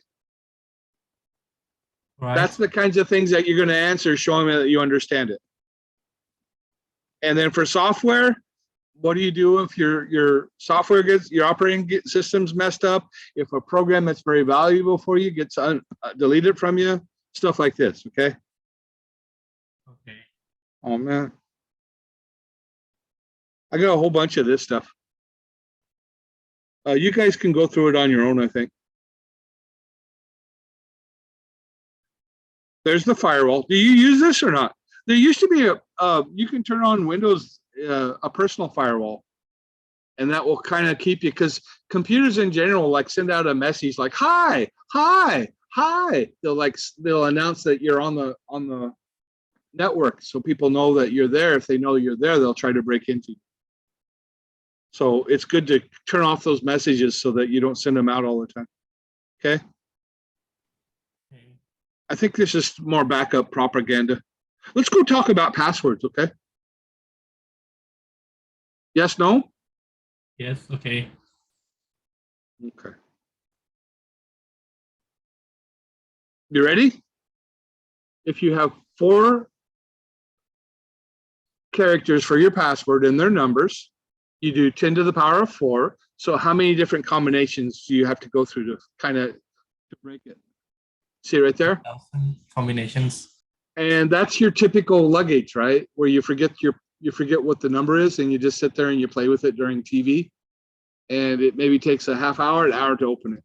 [SPEAKER 2] Right.
[SPEAKER 1] That's the kinds of things that you're going to answer, showing me that you understand it. And then for software, what do you do if your software your operating system's messed up? If a program that's very valuable for you gets deleted from you, stuff like this, okay?
[SPEAKER 2] Okay.
[SPEAKER 1] Oh man. I got a whole bunch of this stuff. You guys can go through it on your own, I think. There's the firewall. Do you use this or not? There used to be you can turn on Windows, a personal firewall, and that will kind of keep you, because computers in general like send out a message like, hi. They'll announce that you're on the network, so people know that you're there. If they know you're there, they'll try to break into you. So it's good to turn off those messages so that you don't send them out all the time. Okay. I think this is more backup propaganda. Let's go talk about passwords, okay? Yes, no?
[SPEAKER 2] Yes. Okay.
[SPEAKER 1] Okay. You ready? If you have 4 characters for your password and their numbers, you do 10 to the power of 4. So how many different combinations do you have to go through to kind of to break it? See right there?
[SPEAKER 2] 1,000 combinations.
[SPEAKER 1] And that's your typical luggage, right? Where you forget you forget what the number is and you just sit there and you play with it during TV. And it maybe takes a half hour, an hour to open it.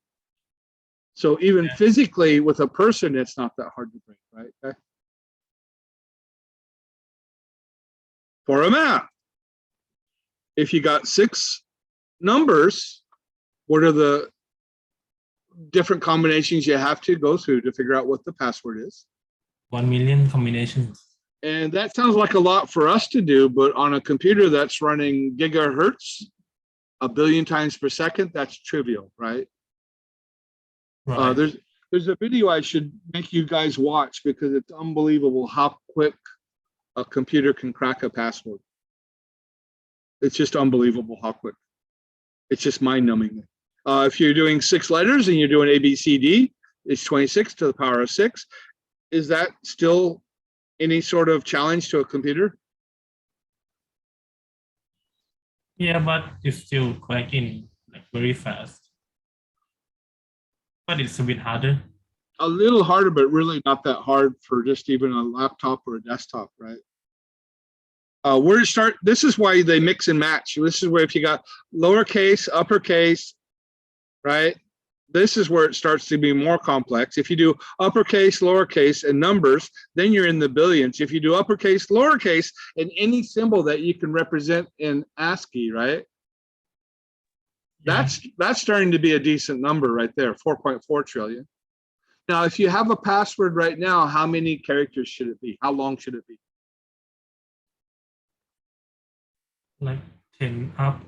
[SPEAKER 1] So even physically with a person, it's not that hard to break, right? Okay. For a map, if you got 6 numbers, what are the different combinations you have to go through to figure out what the password is?
[SPEAKER 11] 1 million combinations.
[SPEAKER 1] And that sounds like a lot for us to do, but on a computer that's running gigahertz, 1 billion times per second, that's trivial, right?
[SPEAKER 11] Right.
[SPEAKER 1] There's a video I should make you guys watch because it's unbelievable how quick a computer can crack a password. It's just unbelievable how quick. It's just mind-numbing. If you're doing 6 letters and you're doing A, B, C, D, it's 26 to the power of 6. Is that still any sort of challenge to a computer?
[SPEAKER 11] Yeah, but it's still cracking like very fast. But it's a bit harder.
[SPEAKER 1] A little harder, but really not that hard for just even a laptop or a desktop, right? Where to start? This is why they mix and match. This is where if you got lowercase, uppercase, right? This is where it starts to be more complex. If you do uppercase, lowercase, and numbers, then you're in the billions. If you do uppercase, lowercase, and any symbol that you can represent in ASCII, right? That's starting to be a decent number right there, 4.4 trillion. Now, if you have a password right now, how many characters should it be? How long should it be?
[SPEAKER 11] Like 10 up.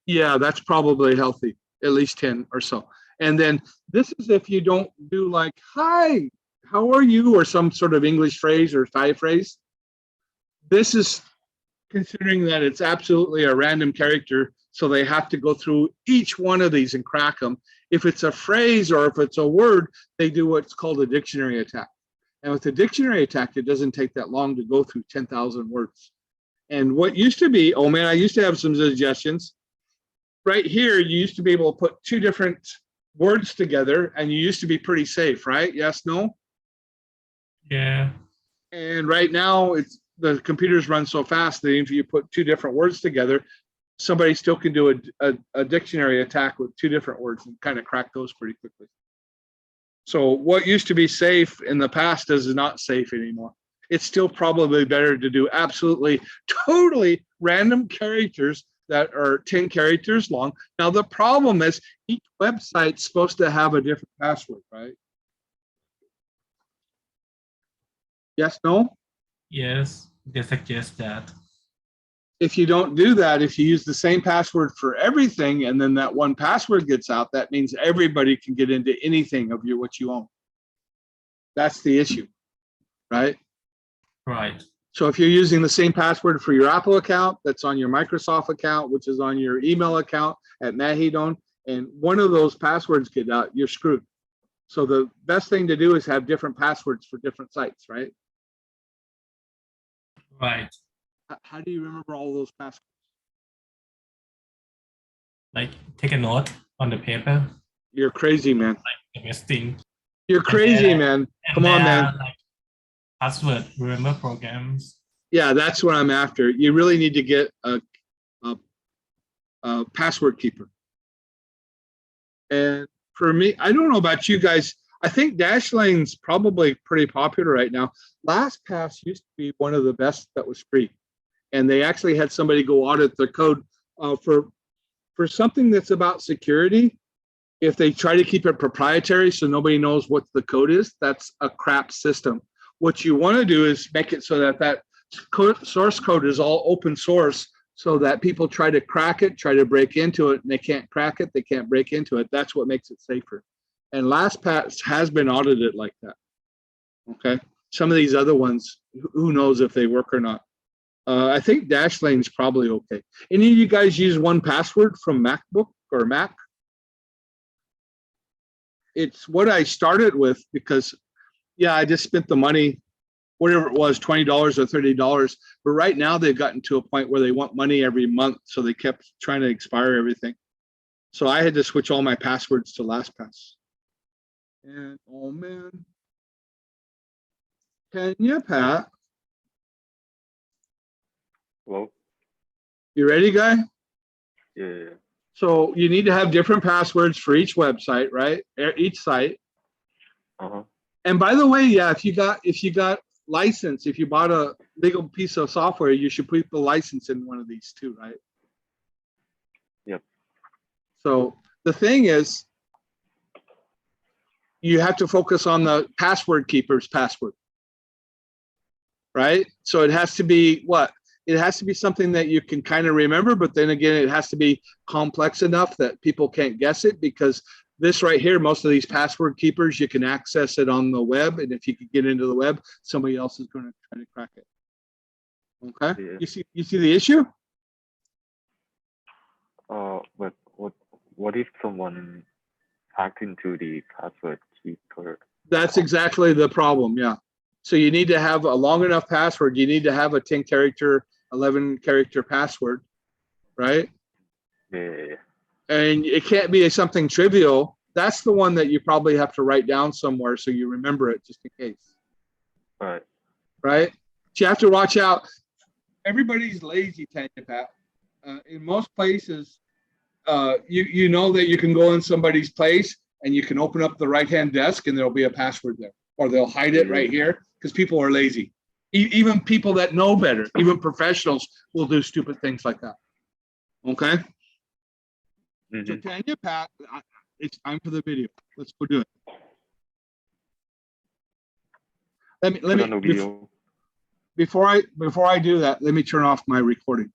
[SPEAKER 1] Yeah, that's probably healthy, at least 10 or so. And then this is if you don't do like, hi, how are you? Or some sort of English phrase or Thai phrase. This is considering that it's absolutely a random character. So they have to go through each one of these and crack them. If it's a phrase or if it's a word, they do what's called a dictionary attack. And with a dictionary attack, it doesn't take that long to go through 10,000 words. And what used to be, oh man, I used to have some suggestions. Right here, you used to be able to put 2 different words together and you used to be pretty safe, right? Yes, no?
[SPEAKER 11] Yeah.
[SPEAKER 1] And right now, the computers run so fast that if you put 2 different words together, somebody still can do a dictionary attack with 2 different words and kind of crack those pretty quickly. So what used to be safe in the past is not safe anymore. It's still probably better to do absolutely totally random characters that are 10 characters long. Now, the problem is each website's supposed to have a different password, right? Yes, no?
[SPEAKER 11] Yes, they suggest that.
[SPEAKER 1] If you don't do that, if you use the same password for everything and then that one password gets out, that means everybody can get into anything of what you own. That's the issue, right?
[SPEAKER 11] Right.
[SPEAKER 1] So if you're using the same password for your Apple account, that's on your Microsoft account, which is on your email account at Mahidon, and one of those passwords get out, you're screwed. So the best thing to do is have different passwords for different sites, right?
[SPEAKER 11] Right.
[SPEAKER 1] How do you remember all those passwords?
[SPEAKER 11] Like take a note on the paper.
[SPEAKER 1] You're crazy, man.
[SPEAKER 11] Like the best thing.
[SPEAKER 1] You're crazy, man. Come on, man.
[SPEAKER 11] Like password, remember programs.
[SPEAKER 1] Yeah, that's what I'm after. You really need to get a password keeper. And for me, I don't know about you guys. I think Dashling's probably pretty popular right now. LastPass used to be one of the best that was free. And they actually had somebody go audit their code for something that's about security. If they try to keep it proprietary so nobody knows what the code is, that's a crap system. What you want to do is make it so that source code is all open source so that people try to crack it, try to break into it, and they can't crack it, they can't break into it. That's what makes it safer. And LastPass has been audited like that. Okay. Some of these other ones, who knows if they work or not. I think Dashling's probably okay. Any of you guys use 1Password from MacBook or Mac? It's what I started with because, yeah, I just spent the money, whatever it was, $20 or $30. But right now they've gotten to a point where they want money every month. So they kept trying to expire everything. So I had to switch all my passwords to LastPass. And oh man, can you, Pat?
[SPEAKER 13] Well,
[SPEAKER 1] You ready, guy?
[SPEAKER 13] yeah.
[SPEAKER 1] So you need to have different passwords for each website, right? Each site.
[SPEAKER 13] Uh-huh.
[SPEAKER 1] And by the way, yeah, if you got license, if you bought a legal piece of software, you should put the license in one of these too, right?
[SPEAKER 13] Yep.
[SPEAKER 1] So the thing is, you have to focus on the password keeper's password, right? So it has to be what? It has to be something that you can kind of remember, but then again, it has to be complex enough that people can't guess it, because this right here, most of these password keepers, you can access it on the web. And if you can get into the web, somebody else is going to try to crack it. Okay.
[SPEAKER 13] Yeah.
[SPEAKER 1] You see the issue?
[SPEAKER 13] But what if someone hacked into the password keeper?
[SPEAKER 1] That's exactly the problem. Yeah. So you need to have a long enough password. You need to have a 10 character, 11 character password, right?
[SPEAKER 13] Yeah.
[SPEAKER 1] And it can't be something trivial. That's the one that you probably have to write down somewhere so you remember it just in case.
[SPEAKER 13] Right.
[SPEAKER 1] Right? But you have to watch out. Everybody's lazy, Tanya Pat. In most places, you know that you can go in somebody's place and you can open up the right-hand desk and there'll be a password there, or they'll hide it right here because people are lazy. Even people that know better, even professionals will do stupid things like that. Okay? So Tanya Pat, it's time for the video. Let's go do it. Let me before I do that, let me turn off my recording.